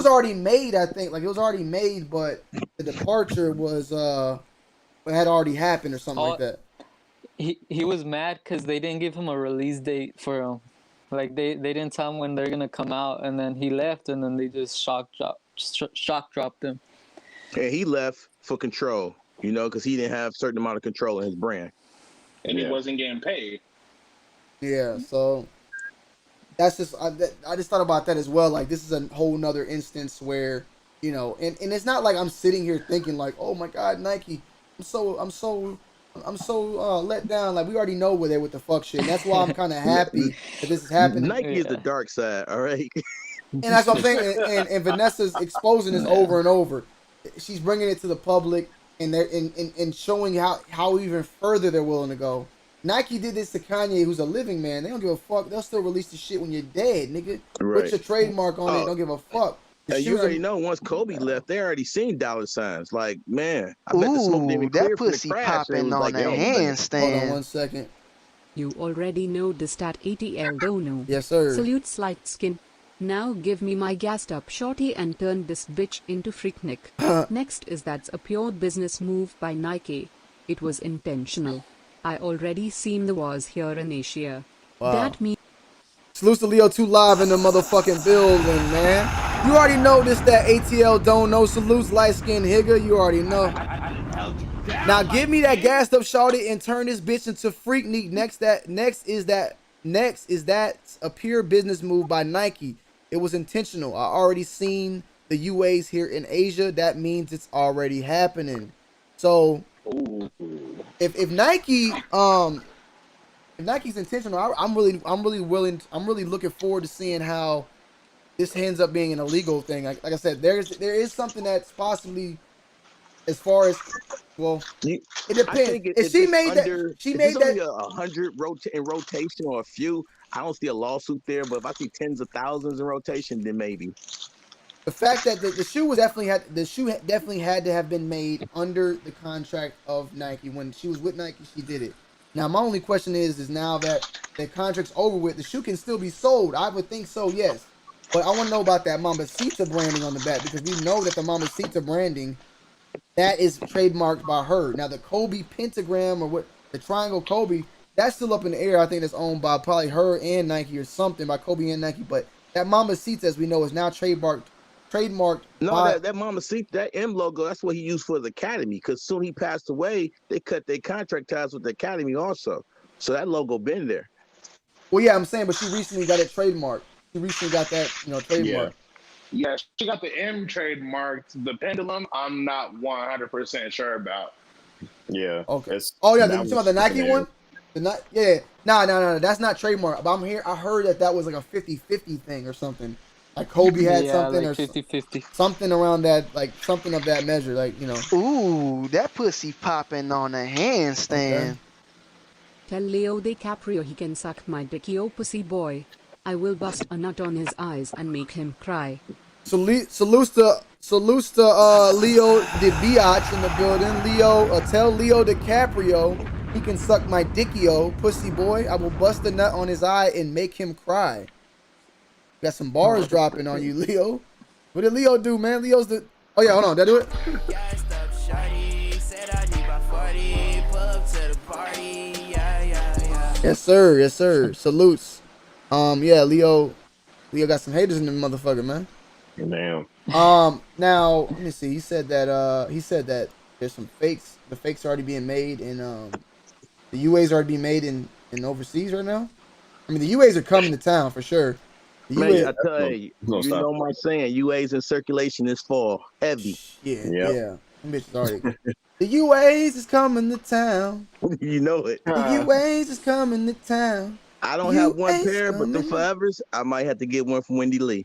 already made. I think like it was already made, but the departure was had already happened or something like that. He was mad because they didn't give him a release date for him. Like they didn't tell him when they're gonna come out, and then he left, and then they just shock dropped him. And he left for control, because he didn't have a certain amount of control in his brand, and he wasn't getting paid. Yeah, so that's just I just thought about that as well. Like this is a whole nother instance where and it's not like I'm sitting here thinking like, oh my God, Nike, I'm so let down. Like we already know where they're with the fuck shit. And that's why I'm kind of happy that this is happening. Nike is the dark side, all right. And that's what I'm saying. And Vanessa's exposing this over and over. She's bringing it to the public, and they're and showing how even further they're willing to go. Nike did this to Kanye, who's a living man. They don't give a fuck. They'll still release the shit when you're dead, nigga. Right. Put your trademark on it. Don't give a fuck. You already know once Kobe left, they already seen dollar signs. Like, man, I bet the smoke didn't clear that from the pussy crash. popping on like, a handstand. Hold on 1 second. You already know the stat ATL dono. Yes, sir. Salutes light skin. Now give me my gassed up shorty and turn this bitch into Freaknik. Next is that's a pure business move by Nike. It was intentional. I already seen the wars here in Asia. Wow. That means Salute to Leo 2 live in the motherfucking building, man. You already know this, that ATL don't know. Salutes light skin Higga. You already know. Now give me that gassed up shorty and turn this bitch into Freaknik. Next is that a pure business move by Nike. It was intentional. I already seen the UAs here in Asia. That means it's already happening. So if Nike if Nike's intentional, I'm really looking forward to seeing how this ends up being an illegal thing. Like I said, there is something that's possibly, as far as, well, it depends. If she made that, she made that. 100 in rotation or a few, I don't see a lawsuit there. But if I see tens of thousands in rotation, then maybe. The fact that the shoe definitely had to have been made under the contract of Nike. When she was with Nike, she did it. Now my only question is now that the contract's over with, the shoe can still be sold. I would think so, yes. But I want to know about that Mamacita branding on the back, because we know that the Mamacita branding, that is trademarked by her. Now the Kobe pentagram or what, the triangle Kobe, that's still up in the air. I think that's owned by probably her and Nike or something, by Kobe and Nike. But that Mamacita, as we know, is now trademarked. No, that Mamacita, that M logo, that's what he used for the Academy. Because soon he passed away, they cut their contract ties with the Academy also. So that logo been there. Well, yeah, I'm saying, but she recently got it trademarked. She recently got that, trademarked. Yeah, she got the M trademarked. The pendulum, I'm not 100% sure about. Yeah. Okay. Oh yeah, you talking about the Nike one? No, that's not trademark. But I heard that was like a 50-50 thing or something. Like Kobe had something, like or 50-50. something around that, like something of that measure, like Ooh, that pussy popping on a handstand. tell Leo DiCaprio he can suck my dick, yo pussy boy. I will bust a nut on his eyes and make him cry. Salutes to Leo the Biatch in the building. Leo, tell Leo DiCaprio he can suck my dickio, pussy boy. I will bust a nut on his eye and make him cry. Got some bars dropping on you, Leo. What did Leo do, man? Leo's the. Oh yeah, hold on. Did I do it? Yes, sir. Yes, sir. Salutes. Yeah, Leo got some haters in the motherfucker, man. Damn. Now let me see. He said that there's some fakes. The fakes are already being made in the UAs are already being made in overseas right now. I mean, the UAs are coming to town for sure. The Man, UAs, I tell you, you know my saying, UAs in circulation is fall heavy. yeah. Them bitches already. The UAs is coming to town. You know it. The UAs is coming to town. I don't have one pair, but the Forevers, I might have to get one from Wendy Lee.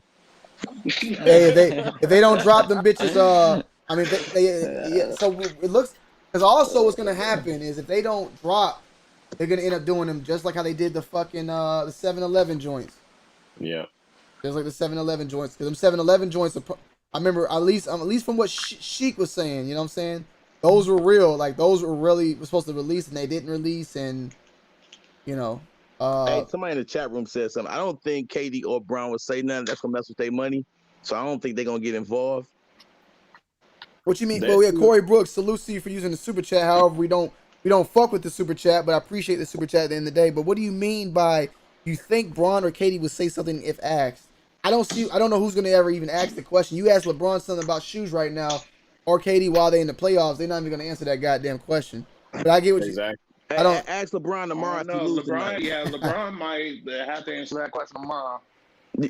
Hey, if they don't drop them bitches, I mean, yeah, so it looks, because also what's gonna happen is if they don't drop, they're gonna end up doing them just like how they did the fucking the 7-Eleven joints. Yeah. Just like the 7-Eleven joints, because them 7-Eleven joints, I remember at least from what Sheik was saying, you know what I'm saying? Those were real, like those were really supposed to release and they didn't release, and you know. Hey, somebody in the chat room said something. I don't think Katie or Brown would say nothing. That's gonna mess with their money. So I don't think they're gonna get involved. What you mean? Well, yeah, Corey Brooks, salute to you for using the super chat. However, we don't fuck with the super chat, but I appreciate the super chat at the end of the day. But what do you mean by you think Braun or Katie would say something if asked? I don't know who's gonna ever even ask the question. You ask LeBron something about shoes right now, or Katie while they in the playoffs, they're not even gonna answer that goddamn question. But I get what exactly. I don't ask LeBron tomorrow. No, LeBron. Yeah, LeBron might have to answer that question tomorrow. You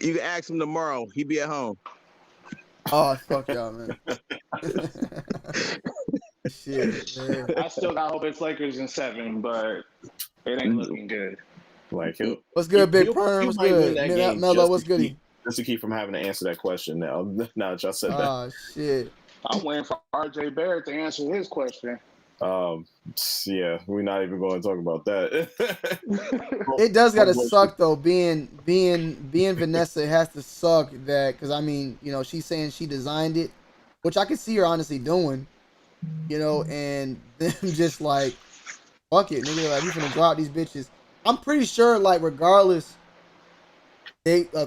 can ask him tomorrow. He be at home. Oh fuck y'all, man. Shit, man. I still got hope it's Lakers in 7, but it ain't looking good. Like what's good, Big Perm? What's good? Melo, what's good? Just to keep from having to answer that question now. Now that y'all said that. Oh shit. I'm waiting for RJ Barrett to answer his question. Yeah, we're not even going to talk about that. It does gotta suck though, being Vanessa. It has to suck that, because I mean, you know, she's saying she designed it, which I could see her honestly doing, you know, and them just like, fuck it, nigga, like we finna drop these bitches. I'm pretty sure, like, regardless, they're gonna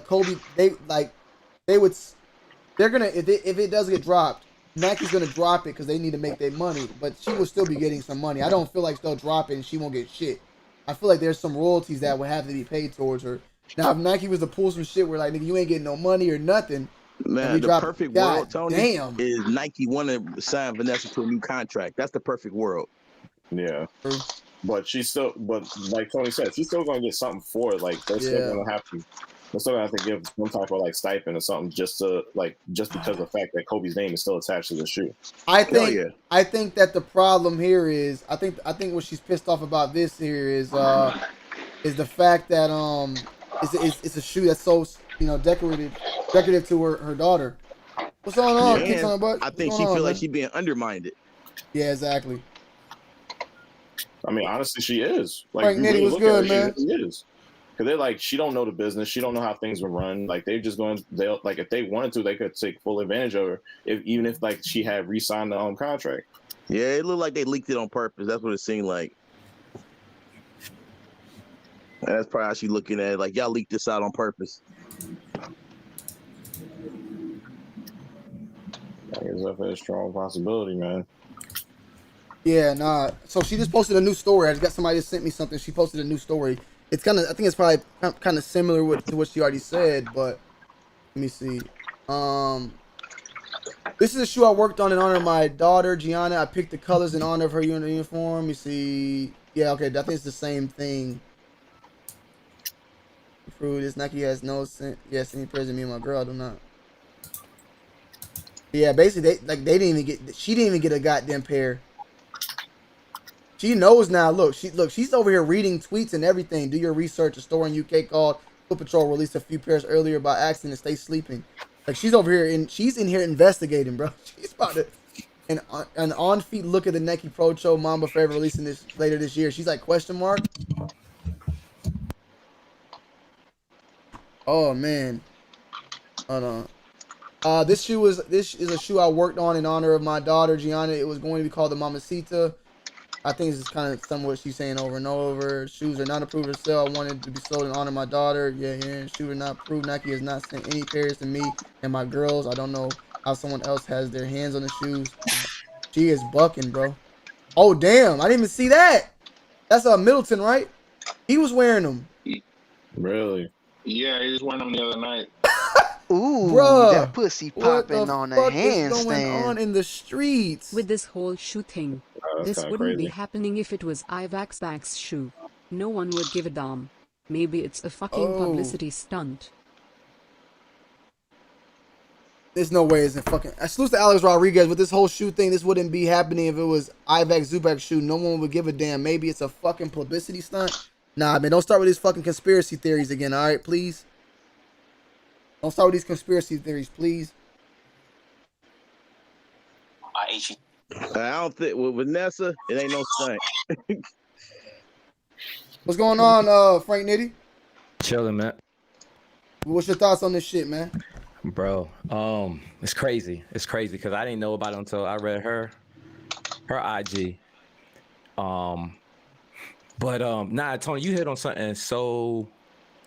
if it does get dropped, Nike's gonna drop it because they need to make their money, but she will still be getting some money. I don't feel like they'll drop it and she won't get shit. I feel like there's some royalties that would have to be paid towards her. Now, if Nike was to pull some shit where like, nigga, you ain't getting no money or nothing, man, the perfect world, Tony, is Nike want to sign Vanessa to a new contract. That's the perfect world. Yeah. But like Tony said, she's still gonna get something for it. Like they're still gonna have to give some type of like stipend or something just because of the fact that Kobe's name is still attached to the shoe. I think that the problem here is I think what she's pissed off about this here is the fact that it's a shoe that's so, you know, decorative to her daughter. What's going on? Yeah, I think she feel like she's being undermined. Yeah, exactly. I mean, honestly, she is. Like, Frank Nitty was good, man. She is. Because they're like, she don't know the business. She don't know how things will run. Like, they'll like, if they wanted to, they could take full advantage of her. Even if like she had re-signed the contract. Yeah, it looked like they leaked it on purpose. That's what it seemed like. And that's probably how she looking at it. Like, y'all leaked this out on purpose. It's definitely a strong possibility, man. Yeah, nah. So she just posted a new story. I just got somebody that sent me something. She posted a new story. It's I think it's probably kind of similar to what she already said, but let me see. This is a shoe I worked on in honor of my daughter, Gianna. I picked the colors in honor of her uniform. Let me see. Yeah, okay. I think it's the same thing. This Nike has no sense. Yes, any present me and my girl. I do not. Yeah, basically, they didn't even get. She didn't even get a goddamn pair. She knows now. Look, she's over here reading tweets and everything. Do your research. A store in UK called Foot Patrol released a few pairs earlier by accident. Stay sleeping. Like, she's over here and she's in here investigating, bro. She's about to an on feet look at the Nike Pro Show Mamba Forever releasing this later this year. She's like, question mark. Oh man. Hold on. This is a shoe I worked on in honor of my daughter Gianna. It was going to be called the Mamacita. I think it's kind of some of what she's saying over and over. Shoes are not approved to sell. I wanted to be sold in honor of my daughter. Yeah, yeah. Shoes are not approved. Nike has not sent any pairs to me and my girls. I don't know how someone else has their hands on the shoes. She is bucking, bro. Oh damn! I didn't even see that. That's Middleton, right? He was wearing them. Really? Yeah, he was wearing them the other night. Ooh, Bruh, that pussy what popping the on a fuck is going on handstand. in the streets? With this whole shoe thing, That's this kind of wouldn't be crazy. happening if it was Ivax Back's shoe. No one would give a damn. Maybe it's a fucking Oh. publicity stunt. There's no way it's a fucking. I salute to Alex Rodriguez with this whole shoe thing. This wouldn't be happening if it was Ivax Zubac's shoe. No one would give a damn. Maybe it's a fucking publicity stunt. Nah, man, don't start with these fucking conspiracy theories again. All right, please. Don't start with these conspiracy theories, please. I don't think with Vanessa, it ain't no stunt. What's going on, Frank Nitty? Chilling, man. What's your thoughts on this shit, man? Bro, it's crazy. It's crazy because I didn't know about it until I read her IG. Nah, Tony, you hit on something so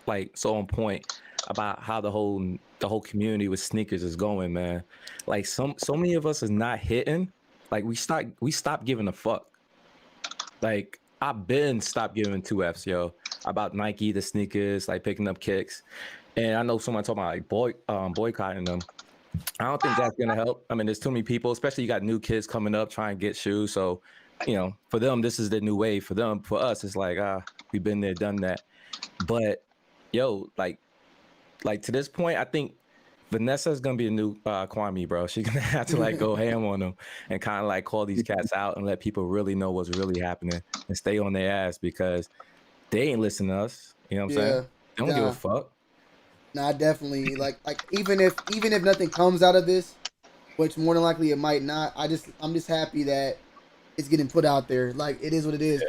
on point about how the whole community with sneakers is going, man. Like so many of us is not hitting. Like we stopped giving a fuck. Like I've been stopped giving 2Fs, yo, about Nike, the sneakers, like picking up kicks. And I know someone talking about like boycotting them. I don't think that's gonna help. I mean, there's too many people, especially you got new kids coming up trying to get shoes. So, you know, for them, this is the new wave. For them, for us, it's like we've been there, done that. But yo, like to this point, I think Vanessa's gonna be a new Kwame, bro. She's gonna have to like go ham on them and kind of like call these cats out and let people really know what's really happening and stay on their ass because they ain't listening to us. You know what I'm saying? They don't give a fuck. Nah, definitely. Like even if nothing comes out of this, which more than likely it might not, I'm just happy that it's getting put out there. Like it is what it is,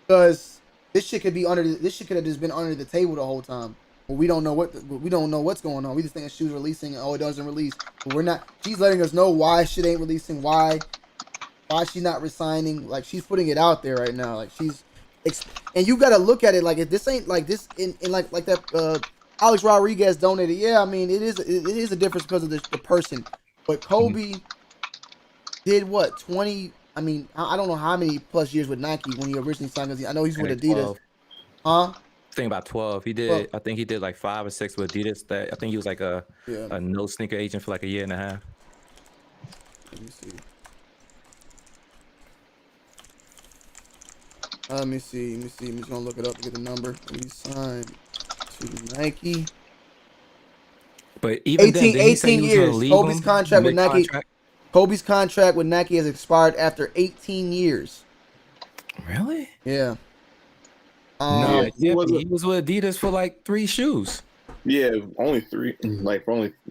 because this shit could have just been under the table the whole time. But we don't know what's going on. We just think shoes releasing. Oh, it doesn't release. But we're not. She's letting us know why shit ain't releasing. Why she's not resigning. Like she's putting it out there right now. Like and you got to look at it like if this ain't like this in like that. Alex Rodriguez donated. Yeah, I mean it is a difference because of the person. But Kobe did what 20? I mean I don't know how many plus years with Nike when he originally signed. I know he's with Adidas. 12. I think about 12. He did. 12. I think he did like 5 or 6 with Adidas. That I think he was like a no sneaker agent for like a year and a half. Let me see. Let me see. I'm just gonna look it up to get the number. He signed to Nike. But even 18 years. Kobe's contract with Nike. Kobe's contract with Nike has expired after 18 years. Really? Yeah. No, he was with Adidas for like 3 shoes. Yeah, only 3. Like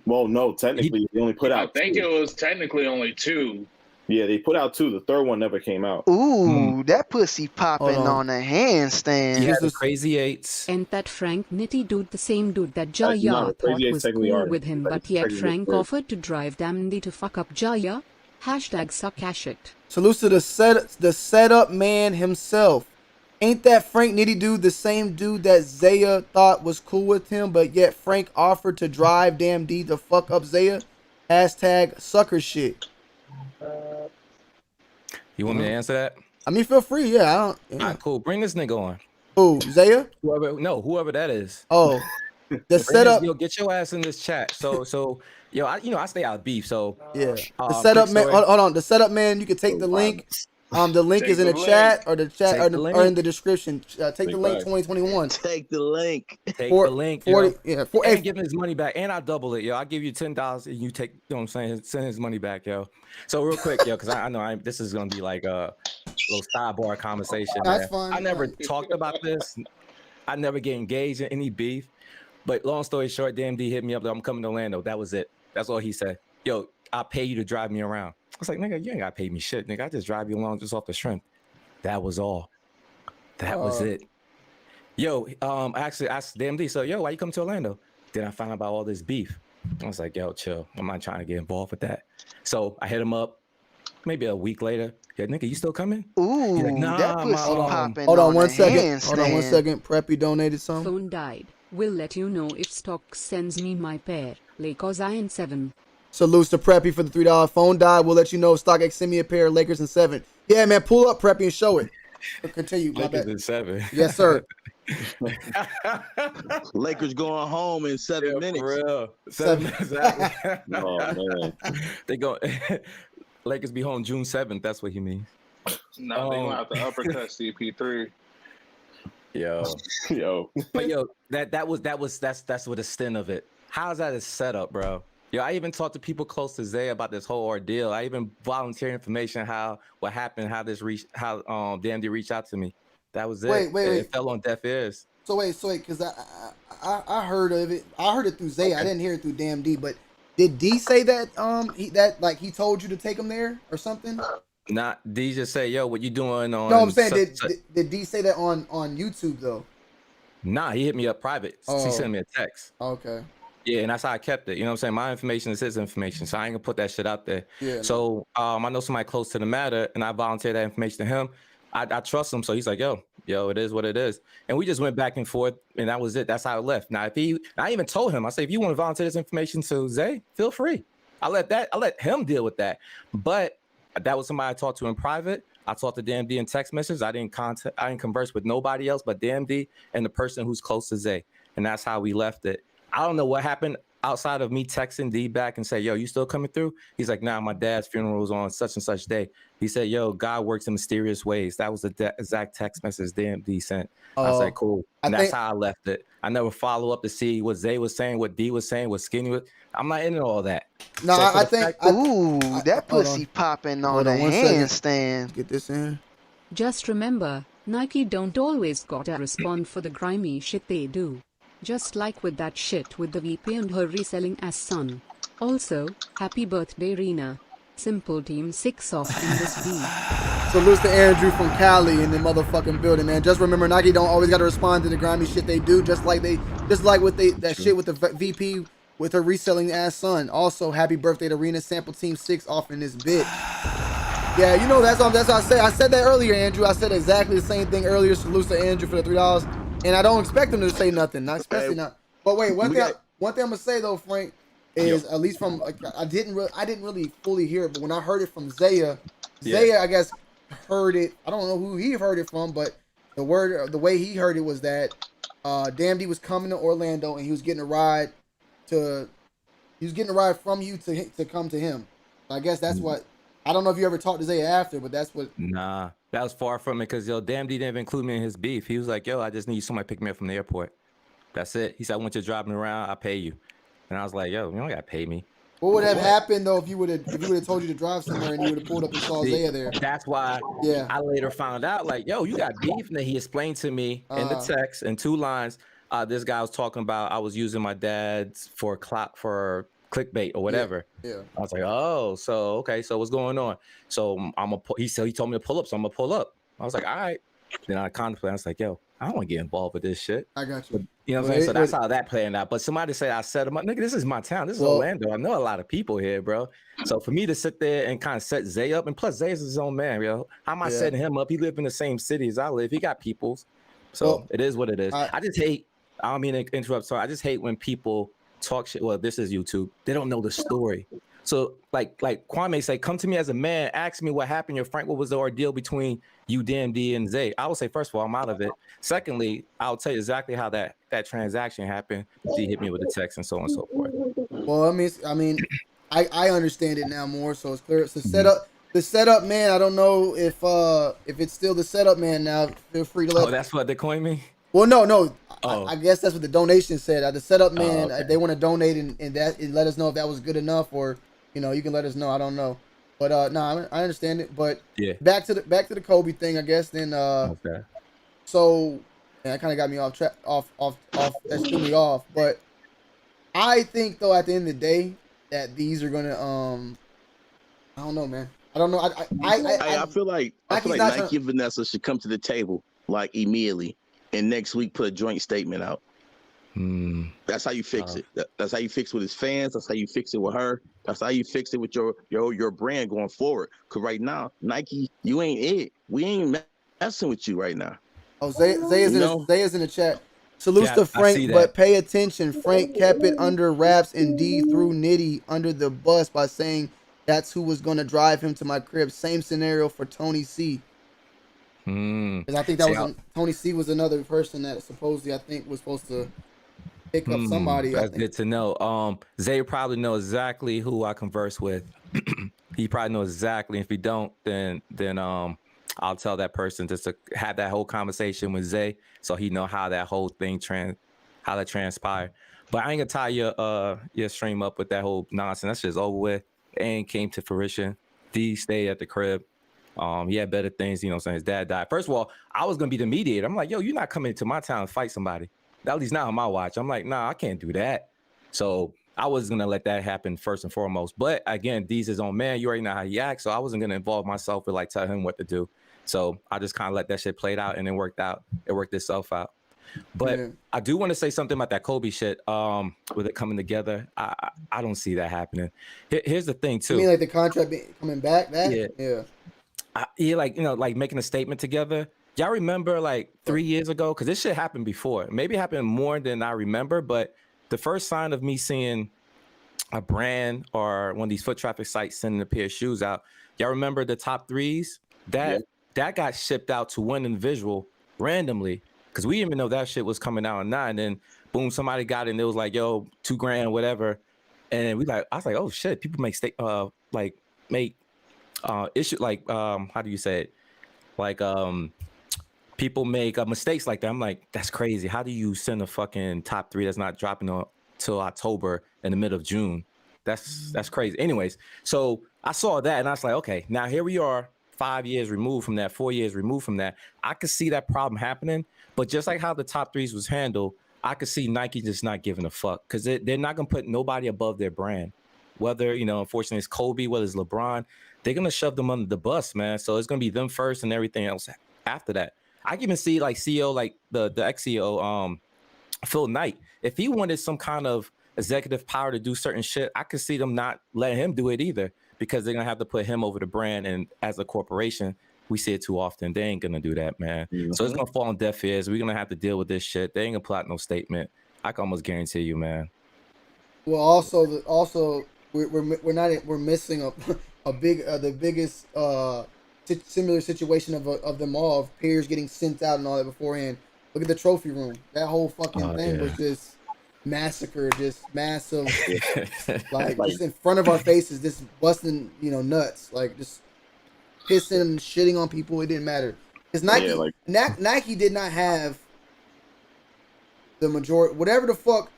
no, technically he only put out 2. I think it was technically only 2. Yeah, they put out 2. The third one never came out. Ooh, that pussy popping on a handstand. He has the crazy 8s. And that Frank Nitty dude, the same dude that Jaya thought was cool with him, but yet Frank offered to drive Damndy to fuck up Jaya. #suckashit. Salute to the setup man himself. Ain't that Frank Nitty dude the same dude that Zaya thought was cool with him, but yet Frank offered to drive Damn D to fuck up Zaya? #sucker shit. You want me to answer that? I mean, feel free. Yeah, I don't. Yeah. All right, cool. Bring this nigga on. Who? Zaya? Whoever that is. Oh, the setup. Yo, get your ass in this chat. So, yo, I stay out of beef. So yeah, the setup man. Hold on, the setup man. You can take the link. The link is in the chat or or in the description. Take the link 2021. Take the link. Take the link. 40, yeah. And give him his money back. And I'll double it, yo. I'll give you $10 and you take, you know what I'm saying? Send his money back, yo. So real quick, yo, because I know this is gonna be like a little sidebar conversation. That's fine. I never talked about this. I never get engaged in any beef. But long story short, DMD hit me up that I'm coming to Orlando. That was it. That's all he said. Yo, I'll pay you to drive me around. I was like, nigga, you ain't gotta pay me shit, nigga. I just drive you along just off the strength. That was all. That was it. Yo, actually asked DMD, so yo, why you come to Orlando? Then I found out about all this beef. I was like, yo, chill. I'm not trying to get involved with that. So I hit him up maybe a week later. Yeah, nigga, you still coming? Ooh, He's like, that nah, pussy my, popping Hold on on one the second. Hold on one handstand. second. Preppy donated some. Phone died. Will let you know if stock sends me my pair. Lakers in 7. Salutes to Preppy for the $3 phone died. We'll let you know if StockX send me a pair of Lakers in 7. Yeah, man, pull up Preppy and show it. Continue. My Lakers bad. in 7. Yes, sir. Lakers going home in 7 minutes. For real. 7. Exactly. Oh man. They go. Lakers be home June 7th. That's what he means. No, they gonna have to uppercut CP3. Yo. Yo. But yo, that's what the stint of it. How's that a setup, bro? Yo, I even talked to people close to Zay about this whole ordeal. I even volunteered information what happened, how DMD reached out to me. That was it. Wait. It fell on deaf ears. So wait, because I heard of it. I heard it through Zay. I didn't hear it through Damn D. But did D say that he told you to take him there or something? Not D just say, yo, what you doing on? No, I'm saying did D say that on YouTube though? Nah, he hit me up private. Oh. He sent me a text. Okay. Yeah, and that's how I kept it. You know what I'm saying? My information is his information, so I ain't gonna put that shit out there. Yeah. So I know somebody close to the matter, and I volunteered that information to him. I trust him, so he's like, yo, it is what it is. And we just went back and forth, and that was it. That's how it left. Now, I even told him, I said, if you want to volunteer this information to Zay, feel free. I let him deal with that. But that was somebody I talked to in private. I talked to DMD in text messages. I didn't converse with nobody else but DMD and the person who's close to Zay. And that's how we left it. I don't know what happened outside of me texting D back and say, yo, you still coming through? He's like, nah, my dad's funeral was on such and such day. He said, yo, God works in mysterious ways. That was the exact text message DMD sent. I was like, cool. And that's how I left it. I never follow up to see what Zay was saying, what D was saying, what Skinny was. I'm not into all that. No, So I think. That pussy popping on a handstand. Get this in. Just remember, Nike don't always gotta respond for the grimy shit they do. Just like with that shit with the VP and her reselling ass son. Also, happy birthday Rena. Simple team 6 off in this beat. Salutes to Andrew from Cali in the motherfucking building, man. Just remember, Nike don't always gotta respond to the grimy shit they do. Just like with that shit with the VP with her reselling ass son. Also, happy birthday to Rena. Sample team 6 off in this bitch. Yeah, you know that's what I say. I said that earlier, Andrew. I said exactly the same thing earlier. Salutes to Andrew for the $3. And I don't expect him to say nothing, especially not. But wait, one thing I'm gonna say though, Frank, is at least from I didn't really fully hear it, but when I heard it from Zaya, I guess heard it. I don't know who he heard it from, but the way he heard it was that Damn D was coming to Orlando and he was getting a ride from you to come to him. I guess that's what. I don't know if you ever talked to Zaya after, but that's what. Nah, that was far from it because Damn D didn't even include me in his beef. He was like, yo, I just need somebody to pick me up from the airport. That's it. He said, I want you to drive me around. I'll pay you. And I was like, yo, you don't gotta pay me. What would have happened though if he would have told you to drive somewhere and you would have pulled up and saw Zaya there? That's why. Yeah. I later found out like, yo, you got beef. And then he explained to me in the text in 2 lines. This guy was talking about I was using my dad's for clickbait or whatever. Yeah. I was like, oh, so okay, so what's going on? So he told me to pull up, so I'm gonna pull up. I was like, all right. Then I contemplated. I was like, yo, I don't want to get involved with this shit. I got you. But, you know what I'm saying? So that's how that playing out. But somebody say I set him up. Nigga, this is my town. This is Orlando. I know a lot of people here, bro. So for me to sit there and kind of set Zay up, and plus Zay is his own man, yo. How am I setting him up? He live in the same city as I live. He got peoples. So it is what it is. I just hate. I don't mean to interrupt. Sorry. I just hate when people talk shit. Well, this is YouTube. They don't know the story. So like Kwame say, come to me as a man, ask me what happened. Your Frank, what was the ordeal between you, DMD, and Zay? I will say, first of all, I'm out of it. Secondly, I'll tell you exactly how that transaction happened. He hit me with a text and so on and so forth. Well, I mean, I understand it now more, so it's clear. It's the setup man. I don't know if it's still the setup man now. Feel free to let. Oh, that's what they coined me. Well, no. I guess that's what the donation said. The setup man, if they want to donate and let us know if that was good enough, or you can let us know. I don't know, but I understand it. But back to the Kobe thing, I guess. Then okay. So that kind of got me off track. That threw me off. But I think though, at the end of the day, that these are gonna I don't know, man. I don't know. I feel like Nike and Vanessa should come to the table like immediately. And next week, put a joint statement out. That's how you fix it. That's how you fix it with his fans. That's how you fix it with her. That's how you fix it with your brand going forward. Cause right now, Nike, you ain't it. We ain't messing with you right now. Oh, Zay is in the chat. Salutes Yeah, to I see Frank, that. but pay attention. Frank kept it under wraps and D threw Nitty under the bus by saying that's who was going to drive him to my crib. Same scenario for Tony C. Because I think that Tony C was another person that supposedly was supposed to pick up somebody. That's good to know. Zay probably knows exactly who I converse with. He probably knows exactly. If he don't, then I'll tell that person just to have that whole conversation with Zay, so he know how that whole thing how that transpired. But I ain't gonna tie your stream up with that whole nonsense. That's just over with. It ain't came to fruition. D stayed at the crib. He had better things, you know what I'm saying? His dad died. First of all, I was gonna be the mediator. I'm like, yo, you're not coming to my town to fight somebody. At least not on my watch. I'm like, nah, I can't do that. So I was gonna let that happen first and foremost. But again, D's his own man. You already know how he acts. So I wasn't gonna involve myself with like tell him what to do. So I just kind of let that shit play out, and it worked out. It worked itself out. But I do want to say something about that Kobe shit. With it coming together, I don't see that happening. Here's the thing too. You mean like the contract coming back? Yeah. Like, you know, like making a statement together. Y'all remember like 3 years ago? Because this shit happened before. Maybe it happened more than I remember. But the first sign of me seeing a brand or one of these foot traffic sites sending a pair of shoes out, y'all remember the top threes? That got shipped out to one individual randomly. Because we didn't even know that shit was coming out on 9. And then boom, somebody got it and it was like, yo, $2,000, whatever. And I was like, oh shit, people make issue, like how do you say it? Like people make mistakes like that. I'm like, that's crazy. How do you send a fucking top 3 that's not dropping till October in the middle of June? That's crazy. Anyways, so I saw that and I was like, okay, now here we are, 5 years removed from that, 4 years removed from that. I could see that problem happening, but just like how the top 3s was handled, I could see Nike just not giving a fuck because they're not gonna put nobody above their brand. Whether, you know, unfortunately it's Kobe, whether it's LeBron, they're gonna shove them under the bus, man. So it's gonna be them first and everything else after that. I can even see like CEO, like the ex-CEO, Phil Knight. If he wanted some kind of executive power to do certain shit, I could see them not letting him do it either because they're gonna have to put him over the brand. And as a corporation, we see it too often. They ain't gonna do that, man. Mm-hmm. So it's gonna fall on deaf ears. We're gonna have to deal with this shit. They ain't gonna put out no statement. I can almost guarantee you, man. Well, also we're missing the biggest similar situation of them all, of pairs getting sent out and all that beforehand. Look at the trophy room. That whole fucking thing was just massacre, just massive, like just in front of our faces, just busting, nuts, like just pissing and shitting on people. It didn't matter because Nike did not have the majority, whatever the fuck.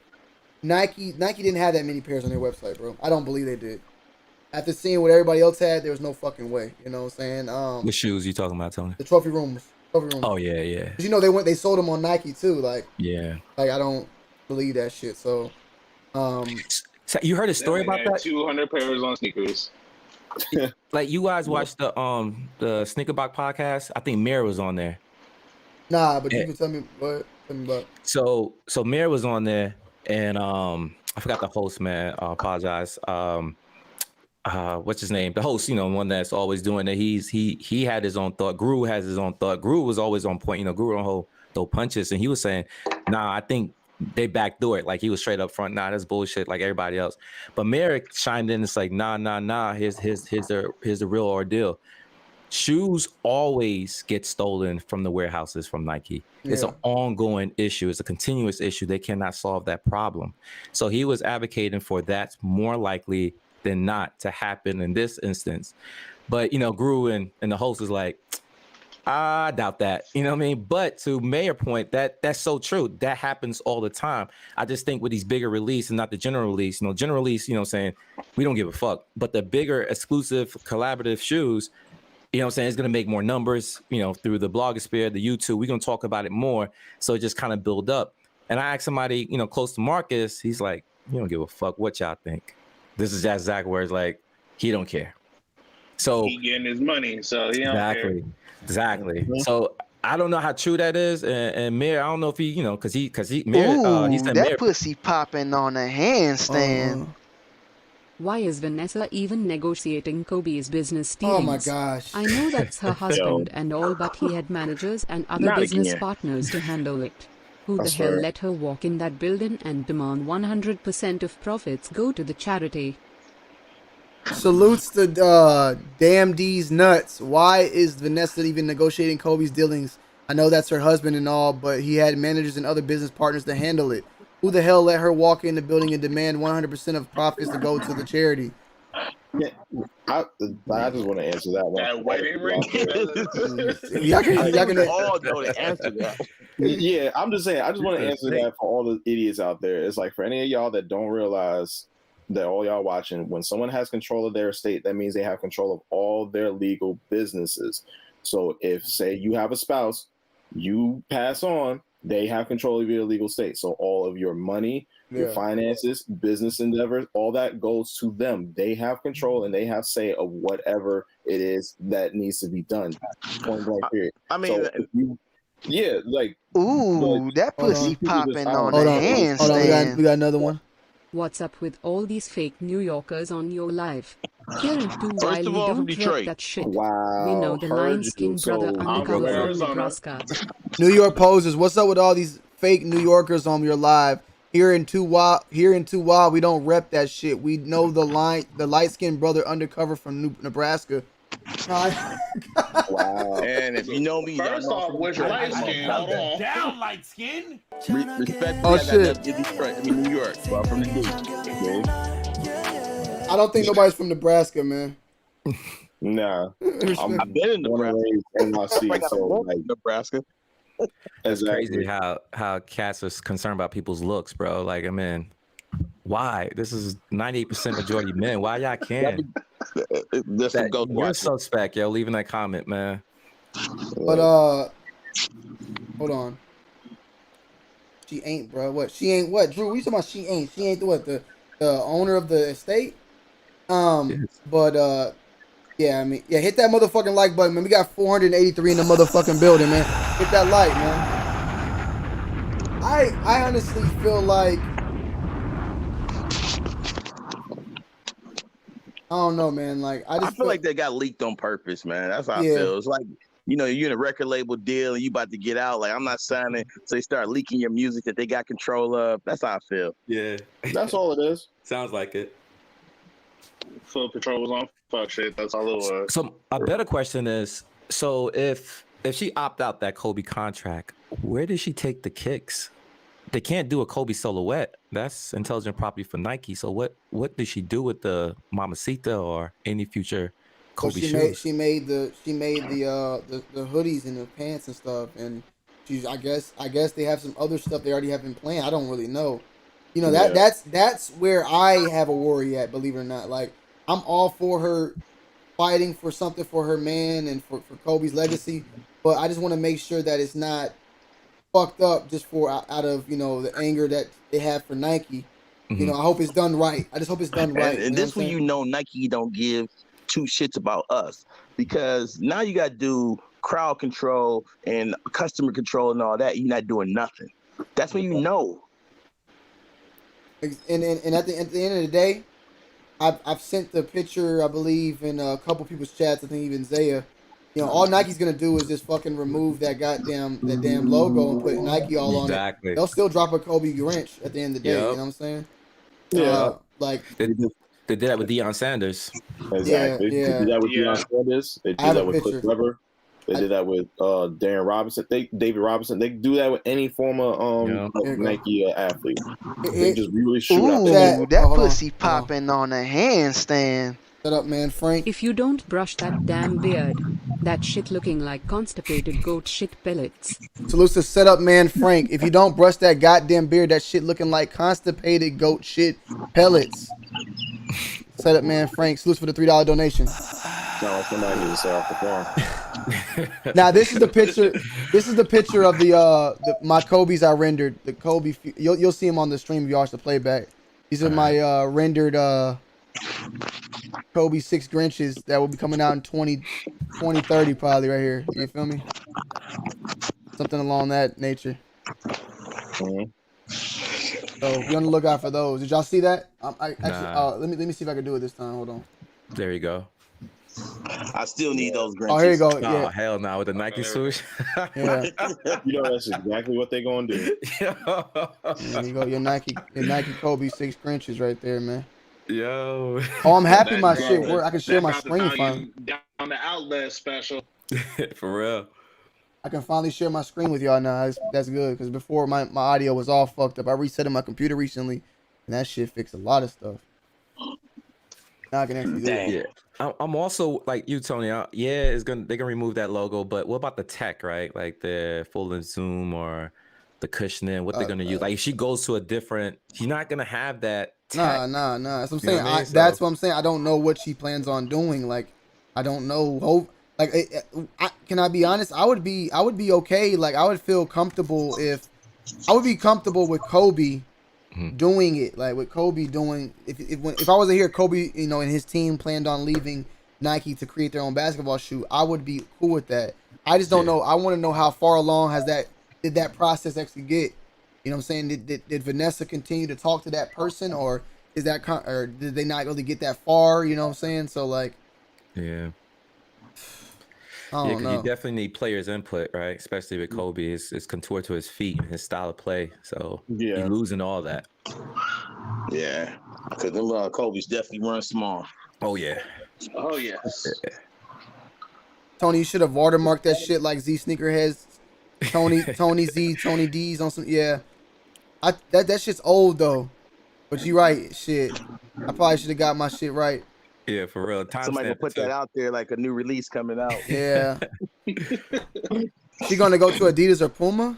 Nike didn't have that many pairs on their website, bro. I don't believe they did. After seeing what everybody else had, there was no fucking way. You know what I'm saying? What shoes you talking about, Tony? The trophy rooms. Oh yeah. Because they sold them on Nike too. Like yeah. Like I don't believe that shit. So, so you heard a story about that? 200 pairs on sneakers. Like you guys watched the Sneaker Box podcast? I think Mir was on there. Nah, but you can tell me what. Tell me about. So Mir was on there, and I forgot the host, man. I apologize. What's his name? The host, one that's always doing that. He had his own thought. Guru has his own thought. Guru was always on point. Guru don't throw punches, and he was saying, "Nah, I think they backdoor it." Like he was straight up front. Nah, that's bullshit. Like everybody else. But Merrick chimed in. It's like, nah. Here's the real ordeal. Shoes always get stolen from the warehouses from Nike. Yeah. It's an ongoing issue. It's a continuous issue. They cannot solve that problem. So he was advocating for that's more likely than not to happen in this instance. But, Guru and the host is like, I doubt that. You know what I mean? But to Mayor's point, that's so true. That happens all the time. I just think with these bigger release and not the general release, general release, saying we don't give a fuck. But the bigger exclusive collaborative shoes, it's going to make more numbers, through the blogosphere, the YouTube. We're going to talk about it more. So it just kind of build up. And I asked somebody, close to Marcus, he's like, you don't give a fuck what y'all think. This is just Zach words, like, he don't care. So he getting his money, so he don't care. Exactly. Mm-hmm. So I don't know how true that is, and Mir, I don't know if he, because Mir, he Ooh, said that Mir. pussy popping on a handstand. Why is Vanessa even negotiating Kobe's business Oh my dealings? gosh. I know that's her husband and all, but he had managers and other Not business again. partners to handle it. Who That's the hell fair. let her walk in that building and demand 100% of profits go to the charity? Salutes to Damn D's nuts. Why is Vanessa even negotiating Kobe's dealings? I know that's her husband and all, but he had managers and other business partners to handle it. Who the hell let her walk in the building and demand 100% of profits to go to the charity? Yeah, I just want to answer that one. That wedding ring. Y'all I can, think we all know the answer to that. Yeah, I'm just saying. I just want to answer Snake. that for all the idiots out there. It's like for any of y'all that don't realize that all y'all watching, when someone has control of their estate, that means they have control of all their legal businesses. So if, say, you have a spouse, you pass on, they have control of your legal estate. So all of your money, your finances, business endeavors, all that goes to them. They have control and they have say of whatever it is that needs to be done. Point blank period. I mean, So if you, yeah, like, Ooh, that Hold pussy on. popping on hold a on, handstand. we got another one. What's up with all these fake New Yorkers on your live? Here in 2 First while of we all, from don't rep Detroit. that shit. Wow. We know the heard lion-skinned you. So, brother I'm undercover from from Arizona. Nebraska. New York posers, what's up with all these fake New Yorkers on your live? Here in 2 while we don't rep that shit. We know the light-skinned brother undercover from Nebraska. wow. And if you know me, y'all First know off, I'm from with your Detroit. light skin, hold on. Down, light skin. Respectfully, Oh, I got shit. nothing to Detroit. I mean, New York. Well, I'm from the D. I don't think nobody's from Nebraska, man. Nah. I've been in Born and Nebraska. raised NYC, so like Nebraska. It's exactly. crazy how cats are concerned about people's looks, bro. Like, I mean, why? This is 98% majority men. Why y'all can't? That's some ghost You're watching. suspect, yo. Leaving that comment, man. But hold on. She ain't, bro. What? She ain't what? Drew, what you talking about? She ain't. She ain't the owner of the estate. But yeah, I mean, yeah, hit that motherfucking like button, man. We got 483 in the motherfucking building, man. Hit that like, man. I honestly feel like I don't know, man. Like I feel like they got leaked on purpose, man. That's how I feel. It's like, you're in a record label deal and you about to get out. Like, I'm not signing, so they start leaking your music that they got control of. That's how I feel. Yeah. That's all it is. Sounds like it. Full Patrol was on fuck shit. That's all it was. So a better question is, so if she opt out that Kobe contract, where did she take the kicks? They can't do a Kobe silhouette. That's intellectual property for Nike. So what did she do with the Mamacita or any future Kobe shoes? She made the hoodies and the pants and stuff, and she's I guess they have some other stuff they already have in plan. I don't really know. That's where I have a worry at, believe it or not. Like, I'm all for her fighting for something for her man and for Kobe's legacy, but I just want to make sure that it's not fucked up just for out of the anger that they have for Nike. I hope it's done right. I just hope it's done right. And this way, Nike don't give two shits about us, because now you got to do crowd control and customer control and all that. You're not doing nothing. That's when you know. And at the end of the day, I've sent the picture, I believe, in a couple people's chats. I think even Zaya. All Nike's gonna do is just fucking remove that damn logo and put Nike all on it. They'll still drop a Kobe Grinch at the end of the day. You know what I'm saying? Yeah. Like they did that with Deion Sanders. Exactly. Yeah. They did that with Deion Sanders. They did that with Cliff Webber. They did that with Darren Robinson. David Robinson. They do that with any former Nike athlete. They just really shoot out there. That pussy popping on a handstand. Shut up, man, Frank. If you don't brush that damn beard, that shit looking like constipated goat shit pellets. Salutes to set up, man, Frank. If you don't brush that goddamn beard, that shit looking like constipated goat shit pellets. Set up, man, Frank. Salutes for the $3 donation. No, somebody needs to stay off the farm. Now this is the picture. This is the picture of my Kobe's I rendered. The Kobe. You'll see them on the stream if you watch the playback. These are my rendered Kobe 6 Grinches that will be coming out in 2030 probably right here. You feel me? something along that nature. Mhm. So be on the lookout for those. Did y'all see that? Actually, Nah. let me see if I can do it this time. Hold on. There you go. I still need those Grinches. Oh, here you go. Oh Yeah, hell no, with the Nike swoosh. yeah. You know that's exactly what they're gonna do. There you go. Your Nike Kobe 6 Grinches right there, man. Yo. Oh, I'm happy That my drop shit it. work. I can share That my got the screen value finally. down the outlet special. For real. I can finally share my screen with y'all now. That's good because before my audio was all fucked up. I resetted my computer recently, and that shit fixed a lot of stuff. Now I can actually do it. Yeah. I'm also like you, Tony. Yeah, they're gonna remove that logo, but what about the tech, right? Like the folding zoom or the cushioning, what they're gonna use? Like if she goes to a different, she's not gonna have that tech. Nah. That's what I'm You know saying. what I mean? That's So- what I'm saying. I don't know what she plans on doing. Like, I don't know. Like, can I be honest? I would be okay. Like, I would feel comfortable I would be comfortable with Kobe doing it. Like with Kobe doing, if I was to hear Kobe, and his team planned on leaving Nike to create their own basketball shoe, I would be cool with that. I just don't know. I want to know how far along did that process actually get? You know what I'm saying? Did Vanessa continue to talk to that person, or or did they not really get that far? You know what I'm saying? So like, Yeah. I don't Because know. you definitely need players' input, right? Especially with Kobe, it's contoured to his feet and his style of play. So you're losing all that. Yeah, because them Kobe's definitely run small. Oh yeah. Oh yes. Tony, you should have watermarked that shit like Z Sneakerheads. Tony Z, Tony D's on some. Yeah, that shit's old though. But you right, shit. I probably should have got my shit right. Yeah, for real. Somebody will put that out there like a new release coming out. Yeah. She gonna go to Adidas or Puma?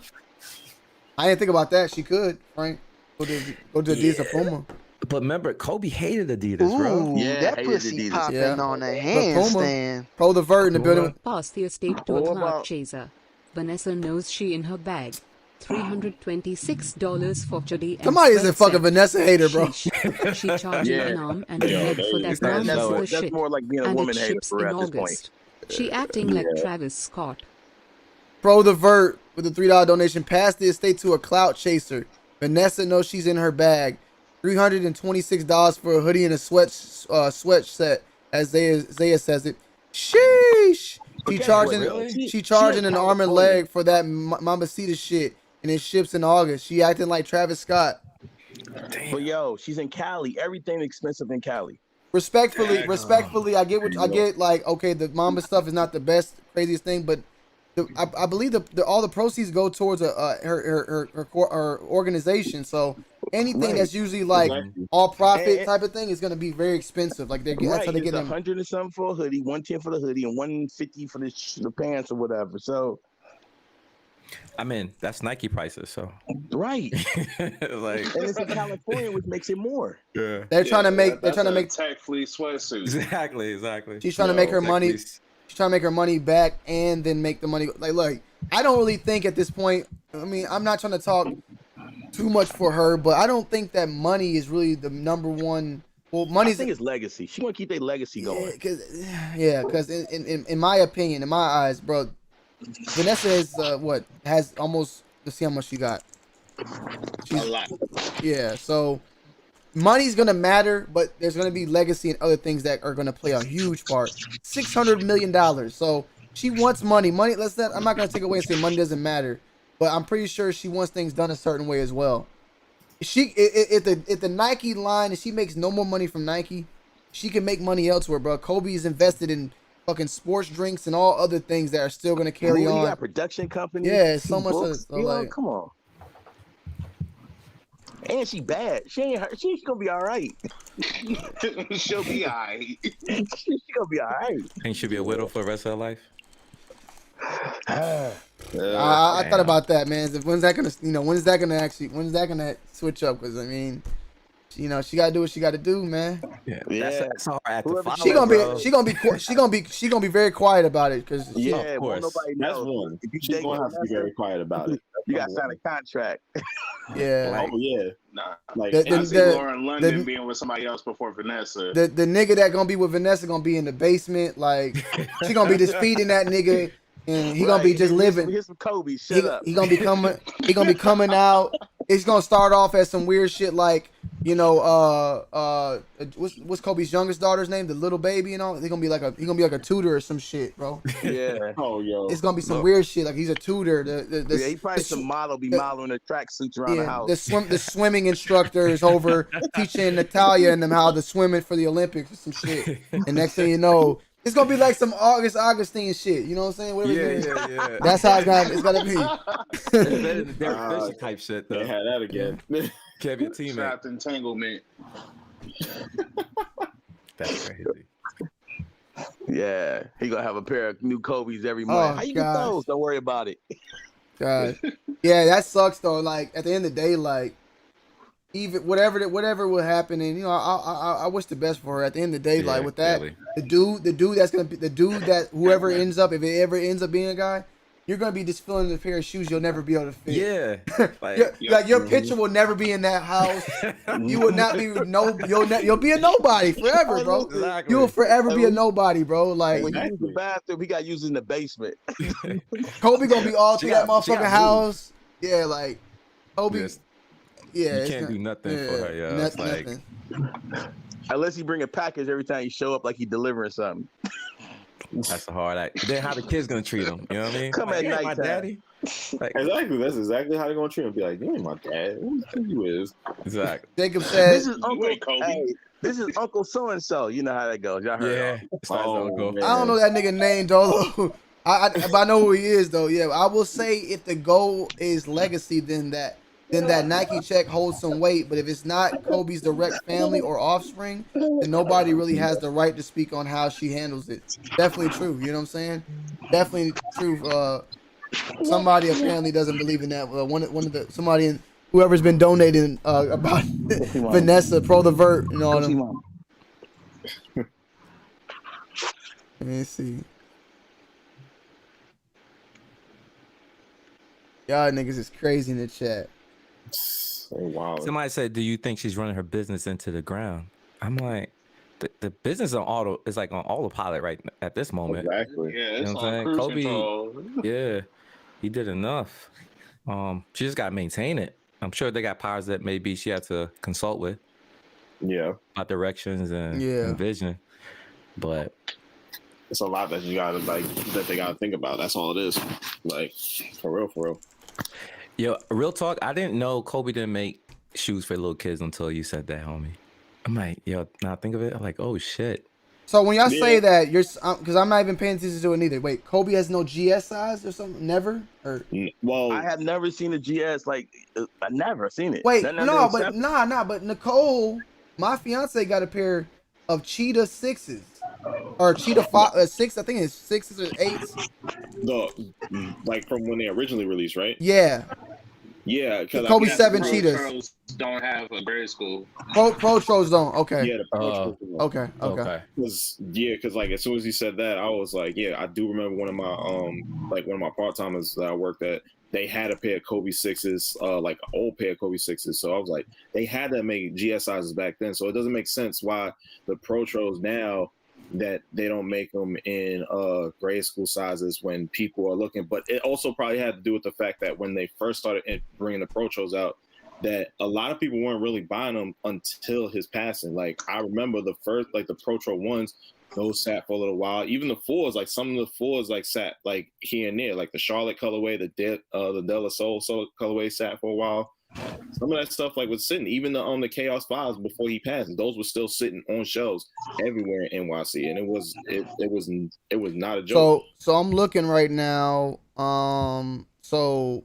I didn't think about that. She could, Frank. Go to Adidas or Puma. But remember, Kobe hated Adidas, bro. Ooh, that pussy popping on a handstand. Pro the vert in the building. Pass the estate to a clout chaser. Vanessa knows she in her bag. $326 for today. Somebody is a fucking Vanessa hater, bro. She charged an arm and a leg for that non-silver shit. That's more like being a and woman it hater ships for in at this August. point. She acting like Travis Scott. Pro the vert with a $3 donation. Pass the estate to a clout chaser. Vanessa knows she's in her bag. $326 for a hoodie and a sweat set, as Zaya says it. Sheesh. She charging an arm and leg for that Mambacita shit, and it ships in August. She acting like Travis Scott. But yo, she's in Cali. Everything expensive in Cali. Respectfully, I get like, okay, the Mamba stuff is not the best, craziest thing, but I believe all the proceeds go towards her organization. So anything that's usually like all profit type of thing is gonna be very expensive. Like that's how they get them. $100 and something for a hoodie, $110 for the hoodie, and $150 for the pants or whatever. So, I mean, that's Nike prices. So right, like, and it's in California, which makes it more. Yeah, they're trying to make tech fleece sweatsuit. Exactly. She's trying to make her money. She's trying to make her money back and then make the money. Like, look, I don't really think at this point. I mean, I'm not trying to talk too much for her, but I don't think that money is really the number one. Well, money. I think it's legacy. She want to keep their legacy going. Because in my opinion, in my eyes, bro, Vanessa has almost. Let's see how much she got. A lot. Yeah, so money's gonna matter, but there's gonna be legacy and other things that are gonna play a huge part. $600 million. So she wants money. I'm not gonna take away and say money doesn't matter, but I'm pretty sure she wants things done a certain way as well. If the Nike line, if she makes no more money from Nike, she can make money elsewhere, bro. Kobe is invested in fucking sports drinks and all other things that are still gonna carry on. You got production company. Yeah, so much. Come on. And she bad. She's gonna be all right. She'll be all right. She's gonna be all right. Think she'll be a widow for the rest of her life? I thought about that, man. When's that gonna switch up? Because I mean, she gotta do what she gotta do, man. Yeah. That's all right. She gonna be very quiet about it, because of course. Nobody knows. That's one. She's gonna have to be very quiet about it. You gotta sign a contract. Yeah. Nah. Like I see Lauren London being with somebody else before Vanessa. The nigga that gonna be with Vanessa gonna be in the basement. Like, she gonna be just feeding that nigga. and he gonna be just living. Here's some Kobe. Shut up. He gonna be coming. He gonna be coming out. It's gonna start off as some weird shit like, you know, what's Kobe's youngest daughter's name? The little baby and all. He gonna be like a tutor or some shit, bro. Yeah. Oh, yo. It's gonna be some weird shit like he's a tutor. Yeah, he probably some model modeling the tracksuits around the house. The swimming instructor is over teaching Natalia and them how to swim it for the Olympics or some shit. And next thing you know, it's gonna be like some Augustine shit. You know what I'm saying? Whatever Yeah. That's how it's gonna be. That is the Derek Fisher type shit, though. They had that again. Can't be a teammate. Trapped entanglement. That's crazy. Yeah, he gonna have a pair of new Kobe's every month. How you get those? Don't worry about it. God. Yeah, that sucks though. Like at the end of the day, like even whatever will happen, and you know, I wish the best for her. At the end of the day, like with that, really. the dude that's gonna be the dude that whoever ends up, if it ever ends up being a guy, you're gonna be just filling a pair of shoes you'll never be able to fit. Yeah, like your picture will never be in that house. You will not be you'll be a nobody forever, bro. Exactly. You will forever be a nobody, bro. Like when you use the bathroom, he got used in the basement. Kobe gonna be all through that motherfucking house. Moved. Yeah, like Kobe. Yes. Yeah, You can't do nothing for her, yo. It's like nothing. Unless he bring a package every time he show up, like he delivering something. that's the hard act. Then how the kids gonna treat him? You know what I mean? Come like, at my nighttime. daddy. Like, Exactly. That's exactly how they're gonna treat him. Be like, you ain't my dad. Who the fuck you is? exactly. Jacob said, This is Uncle ain't Kobe. Hey, this is Uncle so and so. You know how that goes. Y'all heard Yeah. It's nice, uncle. man. I don't know that nigga name, though. But I know who he is, though. Yeah, I will say if the goal is legacy, then that Nike check holds some weight. But if it's not Kobe's direct family or offspring, then nobody really has the right to speak on how she handles it. Definitely true. You know what I'm saying? Definitely true. Somebody apparently doesn't believe in that. Somebody whoever's been donating about Vanessa Pro the Vert and all them. Let me see. Y'all niggas is crazy in the chat. Wow. Somebody said, "Do you think she's running her business into the ground?" I'm like, the business is like on autopilot right at this moment. Exactly. Yeah, You it's know what I'm on saying? cruise Kobe, control. yeah, he did enough. She just got to maintain it. I'm sure they got powers that maybe she had to consult with Yeah. about directions and vision. But It's a lot that you gotta that they gotta think about. That's all it is. Like for real. yo, real talk, I didn't know Kobe didn't make shoes for little kids until you said that, homie. I'm like, yo, now I think of it, I'm like, oh shit. So when y'all say that, you're because I'm not even paying attention to it either. Wait, Kobe has no GS size or something? Never? Or Well, I have never seen a GS. Like I never seen it. wait, Nothing no, except- but Nicole, my fiance, got a pair of Cheetah 6s or Cheetah 6. I think it's 6s or 8s. like from when they originally released, right? Yeah. Yeah, because Kobe 7 Pro Cheetahs. Tros don't have a grade school. Pro Tros don't. Okay. Yeah, the Pro Tros don't. Okay. Because like as soon as he said that, I was like, yeah, I do remember one of my part timers that I worked at. They had a pair of Kobe 6s, like an old pair of Kobe 6s. So I was like, they had to make GS sizes back then. So it doesn't make sense why the Pro Tros now that they don't make them in grade school sizes when people are looking. But it also probably had to do with the fact that when they first started bringing the Pro Tros out, that a lot of people weren't really buying them until his passing. Like I remember the first, like the Pro Tro ones, those sat for a little while. Even the fours, like some of the fours, like sat like here and there, like the Charlotte colorway, the De La Soul colorway sat for a while. Some of that stuff like was sitting. Even the Chaos 5s before he passed, those were still sitting on shelves everywhere in NYC, and it was not a joke. So I'm looking right now. So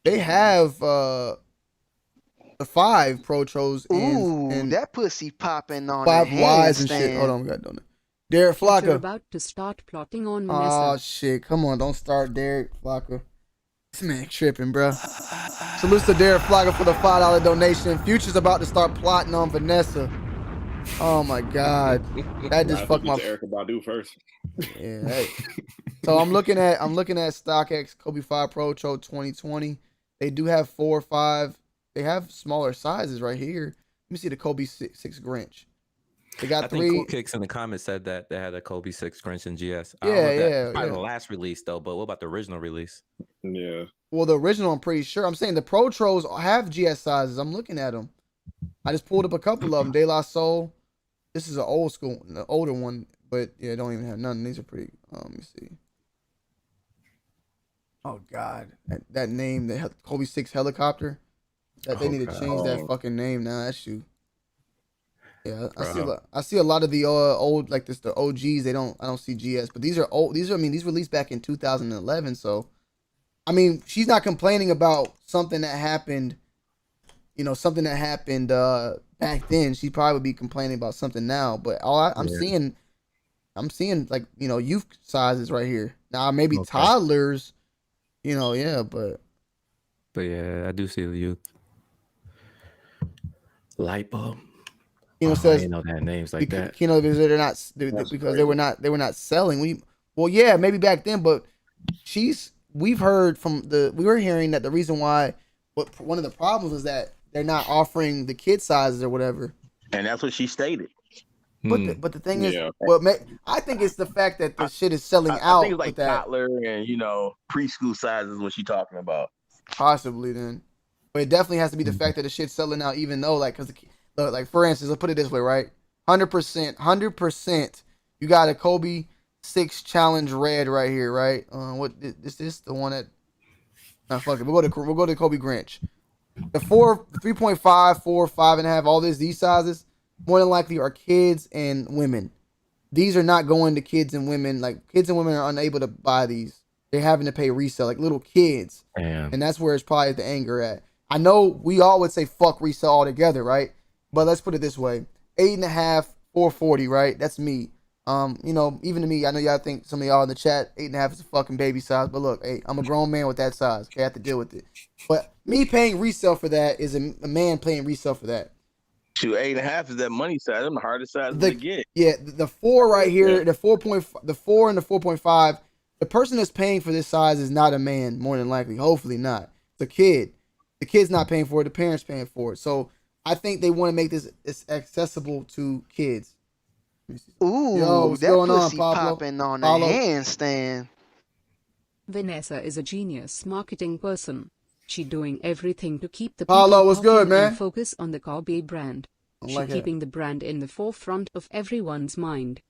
they have the 5 Pro Tros and that pussy popping on 5 the Ys and handstand. shit. Hold on, we got to do it. Derek You're Flocka. about to start plotting on Vanessa. Oh shit! Come on, don't start Derek Flocka. This man tripping, bro. Salutes to Derek Flocka for the $5 donation. Future's about to start plotting on Vanessa. Oh my god, that just fucked my. Erykah Badu first. Yeah. Hey. So I'm looking at StockX Kobe 5 Pro Tro 2020. They do have 4 or 5. They have smaller sizes right here. Let me see the Kobe 6 Grinch. They got I 3. think Cool Kicks in the comments said that they had a Kobe 6 Grinch and GS. I don't Yeah, know if that yeah, probably yeah. the last release though, but what about the original release? Yeah. Well, the original, I'm pretty sure. I'm saying the Pro Trolls have GS sizes. I'm looking at them. I just pulled up a couple of them. De La Soul. This is an old school, an older one, but yeah, don't even have none. These are pretty. Let me see. Oh God, that name, the Kobe 6 helicopter. That they need to change that fucking name now. That shoe. Yeah, I see a lot of the old like this the OGs. I don't see GS, but these are old. These released back in 2011. So, I mean, she's not complaining about something that happened. You know, something that happened back then. She'd probably be complaining about something now. But I'm seeing like, you know, youth sizes right here. Now maybe toddlers, you know, yeah, but yeah, I do see the youth. Light bulb. You know, says I didn't know they had names like that. You know, because they were not selling. Well, yeah, maybe back then, but we've heard we were hearing that the reason why, one of the problems is that they're not offering the kid sizes or whatever. And that's what she stated. But the thing is, I think it's the fact that the shit is selling out. I think it's like toddler and, you know, preschool sizes is what she's talking about. Possibly then. But it definitely has to be the fact that the shit's selling out, even though, like, because, like, for instance, let's put it this way, right? 100%, you got a Kobe 6 Challenge Red right here, right? What is this? The one that? Nah, fuck it. We'll go to Kobe Grinch. The 3.5, 4, 5.5, all these sizes, more than likely are kids and women. These are not going to kids and women. Like, kids and women are unable to buy these. They're having to pay resale, like little kids. Damn. And that's where it's probably the anger at. I know we all would say fuck resale altogether, right? But let's put it this way. 8.5, 440, right? That's me. You know, even to me, I know y'all think some of y'all in the chat, 8.5 is a fucking baby size. But look, hey, I'm a grown man with that size. Okay, I have to deal with it. But me paying resale for that is a man paying resale for that. Shoot, 8.5 is that money size. I'm the hardest size to get. Yeah, the 4 right here, the 4 and the 4.5. The person that's paying for this size is not a man, more than likely. Hopefully not. It's a kid. The kid's not paying for it. The parents paying for it. So I think they want to make this accessible to kids. Ooh, what's going on, Pablo? Popping on a handstand. Vanessa is a genius marketing person. She doing everything to keep the Paulo, what's good, man? And focus on the Kobe brand. She keeping the brand in the forefront of everyone's mind.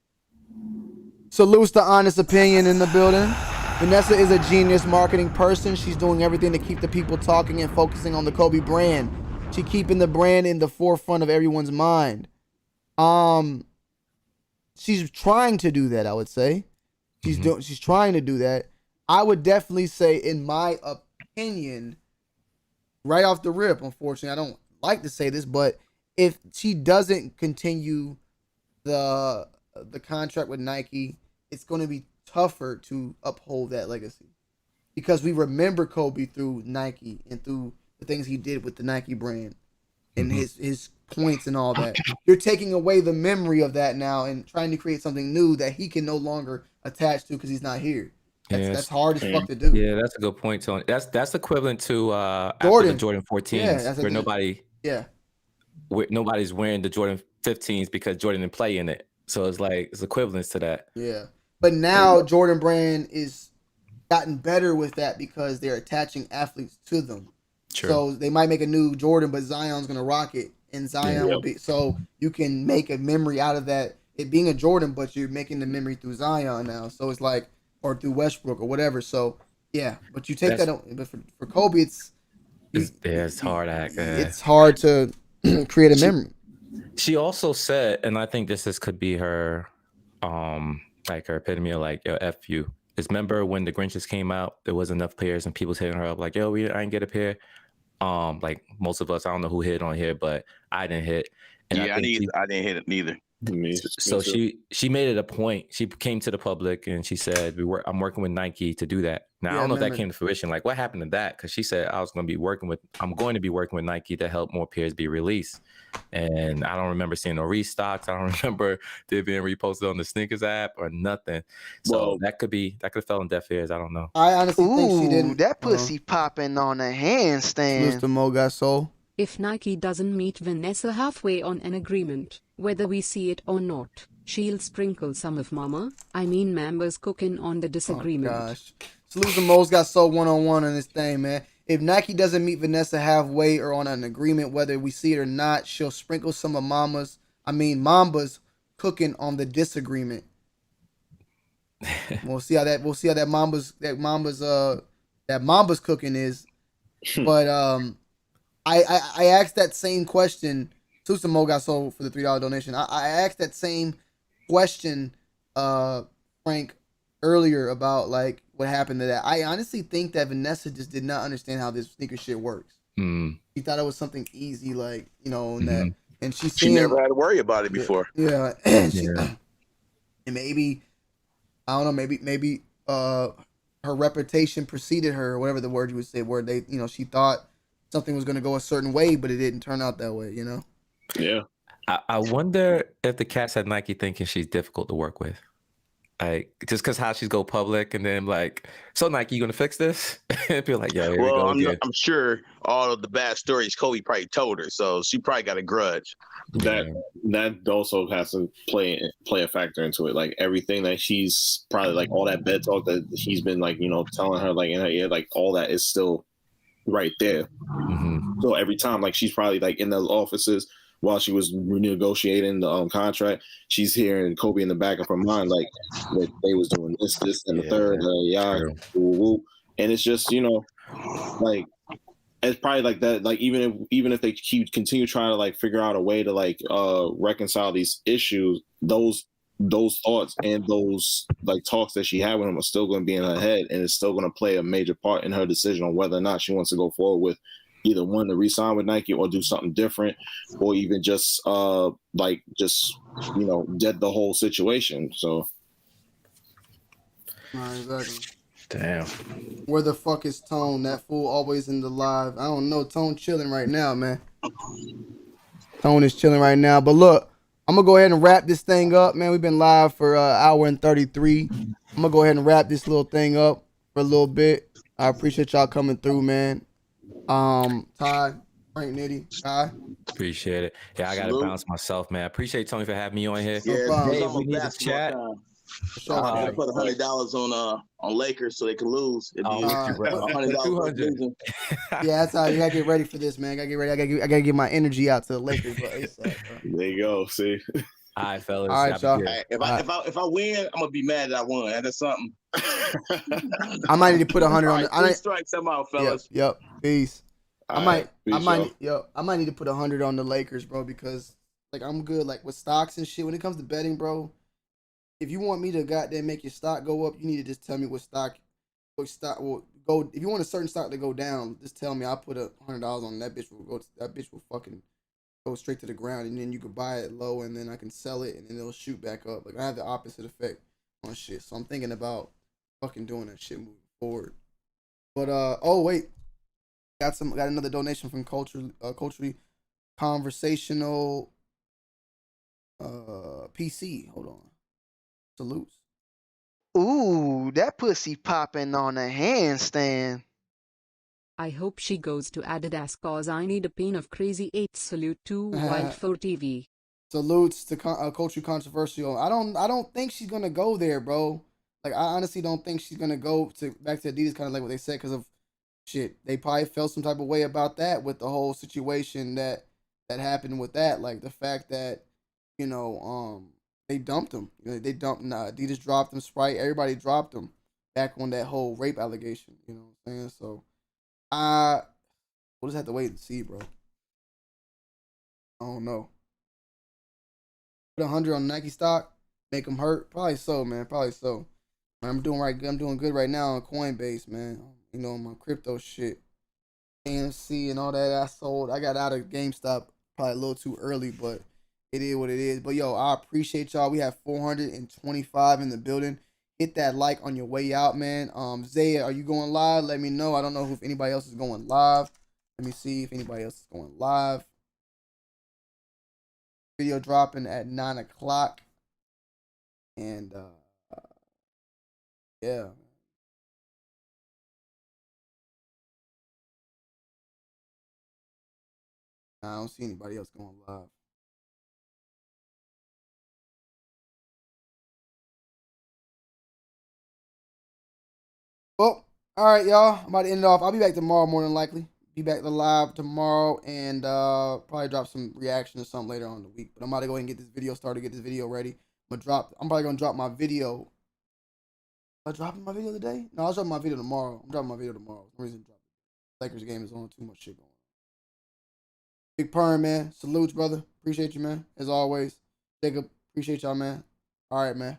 Salutes to Honest Opinion in the building. Vanessa is a genius marketing person. She's doing everything to keep the people talking and focusing on the Kobe brand. She keeping the brand in the forefront of everyone's mind. She's trying to do that, I would say. She's trying to do that. I would definitely say, in my opinion, right off the rip, unfortunately, I don't like to say this, but if she doesn't continue the contract with Nike, it's going to be tougher to uphold that legacy, because we remember Kobe through Nike and through the things he did with the Nike brand and his points and all that. You're taking away the memory of that now and trying to create something new that he can no longer attach to because he's not here. That's hard as fuck to do. Yeah, that's a good point, Tony. That's equivalent to after the Jordan 14s, where nobody's wearing the Jordan 15s because Jordan didn't play in it. So it's like it's equivalence to that. Yeah. But now Jordan brand is gotten better with that because they're attaching athletes to them. True. So they might make a new Jordan, but Zion's gonna rock it, and Zion will be. So you can make a memory out of that, it being a Jordan, but you're making the memory through Zion now. So it's like, or through Westbrook or whatever. So yeah, but you take but for Kobe, it's hard. It's hard to create a memory. She also said, and I think this could be her, like her epitome of like, yo, F you. Because remember when the Grinches came out, there wasn't enough pairs and people was hitting her up like, yo, I didn't get a pair. Like most of us, I don't know who hit on here, but I didn't hit. And I didn't hit it neither. So she made it a point. She came to the public and she said, I'm working with Nike to do that. Now, I don't know if that came to fruition. Like, what happened to that? Because she said I'm going to be working with Nike to help more pairs be released. And I don't remember seeing no restocks. I don't remember there being reposted on the sneakers app or nothing. So that could have fell in deaf ears. I don't know. I honestly think she didn't. That pussy popping on a handstand. Mr. Mo got soul. If Nike doesn't meet Vanessa halfway on an agreement, whether we see it or not, she'll sprinkle some of Mamba's cooking on the disagreement. Oh gosh. Salute to Mo's got so one-on-one on this thing, man. If Nike doesn't meet Vanessa halfway or on an agreement, whether we see it or not, she'll sprinkle some of Mamba's cooking on the disagreement. We'll see how that Mamba's cooking is. But I asked that same question. Susamo got sold for the $3 donation. I asked that same question, Frank, earlier about like what happened to that. I honestly think that Vanessa just did not understand how this sneaker shit works. She thought it was something easy, like, you know, and that, and she never had to worry about it before. Yeah, and maybe I don't know, maybe her reputation preceded her, or whatever the word you would say, where they, you know, she thought something was going to go a certain way, but it didn't turn out that way, you know? Yeah. I wonder if the cats at Nike thinking she's difficult to work with. Like, just because how she's go public, and then like, so Nike, you gonna fix this? And be like, yeah, here we go again. I'm sure all of the bad stories Kobe probably told her, so she probably got a grudge. That also has to play a factor into it. Like everything that she's probably like all that bed talk that he's been like, you know, telling her like in her ear, like all that is still right there. So every time, like she's probably like in those offices while she was renegotiating the contract, she's hearing Kobe in the back of her mind, like they was doing this, and the third, and it's just, you know, like it's probably like that. Like even if they continue trying to like figure out a way to like reconcile these issues, those thoughts and those like talks that she had with him are still going to be in her head, and it's still going to play a major part in her decision on whether or not she wants to go forward with either one to re-sign with Nike or do something different, or even just you know, dead the whole situation. So exactly. Damn. Where the fuck is Tone? That fool always in the live. I don't know. Tone chilling right now, man. Tone is chilling right now. But look, I'm gonna go ahead and wrap this thing up, man. We've been live for an hour and 33. I'm gonna go ahead and wrap this little thing up for a little bit. I appreciate y'all coming through, man. Ty, Frank, Nitty, Ty. Appreciate it. Yeah, I gotta bounce myself, man. I appreciate Tony for having me on here. Yeah, Dave, we need to chat. I put $100 on Lakers so they can lose. $100. Yeah, that's how you gotta get ready for this, man. I gotta get ready. I gotta get my energy out to the Lakers, bro. There you go. See. All right, fellas. All right, y'all. If I win, I'm gonna be mad that I won. That's something. I might need to put 100 on. Three strikes, I'm out, fellas. Yep. Peace. I might need to put 100 on the Lakers, bro, because like I'm good. Like with stocks and shit. When it comes to betting, bro, if you want me to goddamn make your stock go up, you need to just tell me what stock will go. If you want a certain stock to go down, just tell me. I'll put $100 on that bitch. That bitch will fucking go straight to the ground, and then you can buy it low, and then I can sell it, and then it'll shoot back up. Like I have the opposite effect on shit, so I'm thinking about fucking doing that shit moving forward. But oh wait, got another donation from culturally conversational PC. Hold on, salutes. Ooh, that pussy popping on a handstand. I hope she goes to Adidas cause I need a pain of crazy 8. Salute to Wild for TV. Salutes to culturally controversial. I don't think she's gonna go there, bro. Like I honestly don't think she's gonna go back to Adidas, kind of like what they said, because of shit. They probably felt some type of way about that with the whole situation that happened with that. Like the fact that, you know, they dumped him. You know, Adidas dropped him, Sprite, everybody dropped him back on that whole rape allegation. You know what I'm saying? So we'll just have to wait and see, bro. I don't know. Put 100 on Nike stock, make them hurt. Probably so, man. Probably so. I'm doing good right now on Coinbase, man. You know, my crypto shit, AMC and all that. I sold. I got out of GameStop probably a little too early, but it is what it is. But yo, I appreciate y'all. We have 425 in the building. Hit that like on your way out, man. Zaya, are you going live? Let me know. I don't know if anybody else is going live. Let me see if anybody else is going live. Video dropping at 9 o'clock. And yeah. Nah, I don't see anybody else going live. Well, all right, y'all. I'm about to end it off. I'll be back tomorrow, more than likely. Be back to live tomorrow and probably drop some reaction or something later on in the week. But I'm about to go ahead and get this video started, get this video ready. I'm probably gonna drop my video. Am I dropping my video today? No, I'll drop my video tomorrow. I'm dropping my video tomorrow. For some reason, Lakers game is on, too much shit going on. Big Perm, man. Salutes, brother. Appreciate you, man. As always. Jacob, appreciate y'all, man. All right, man.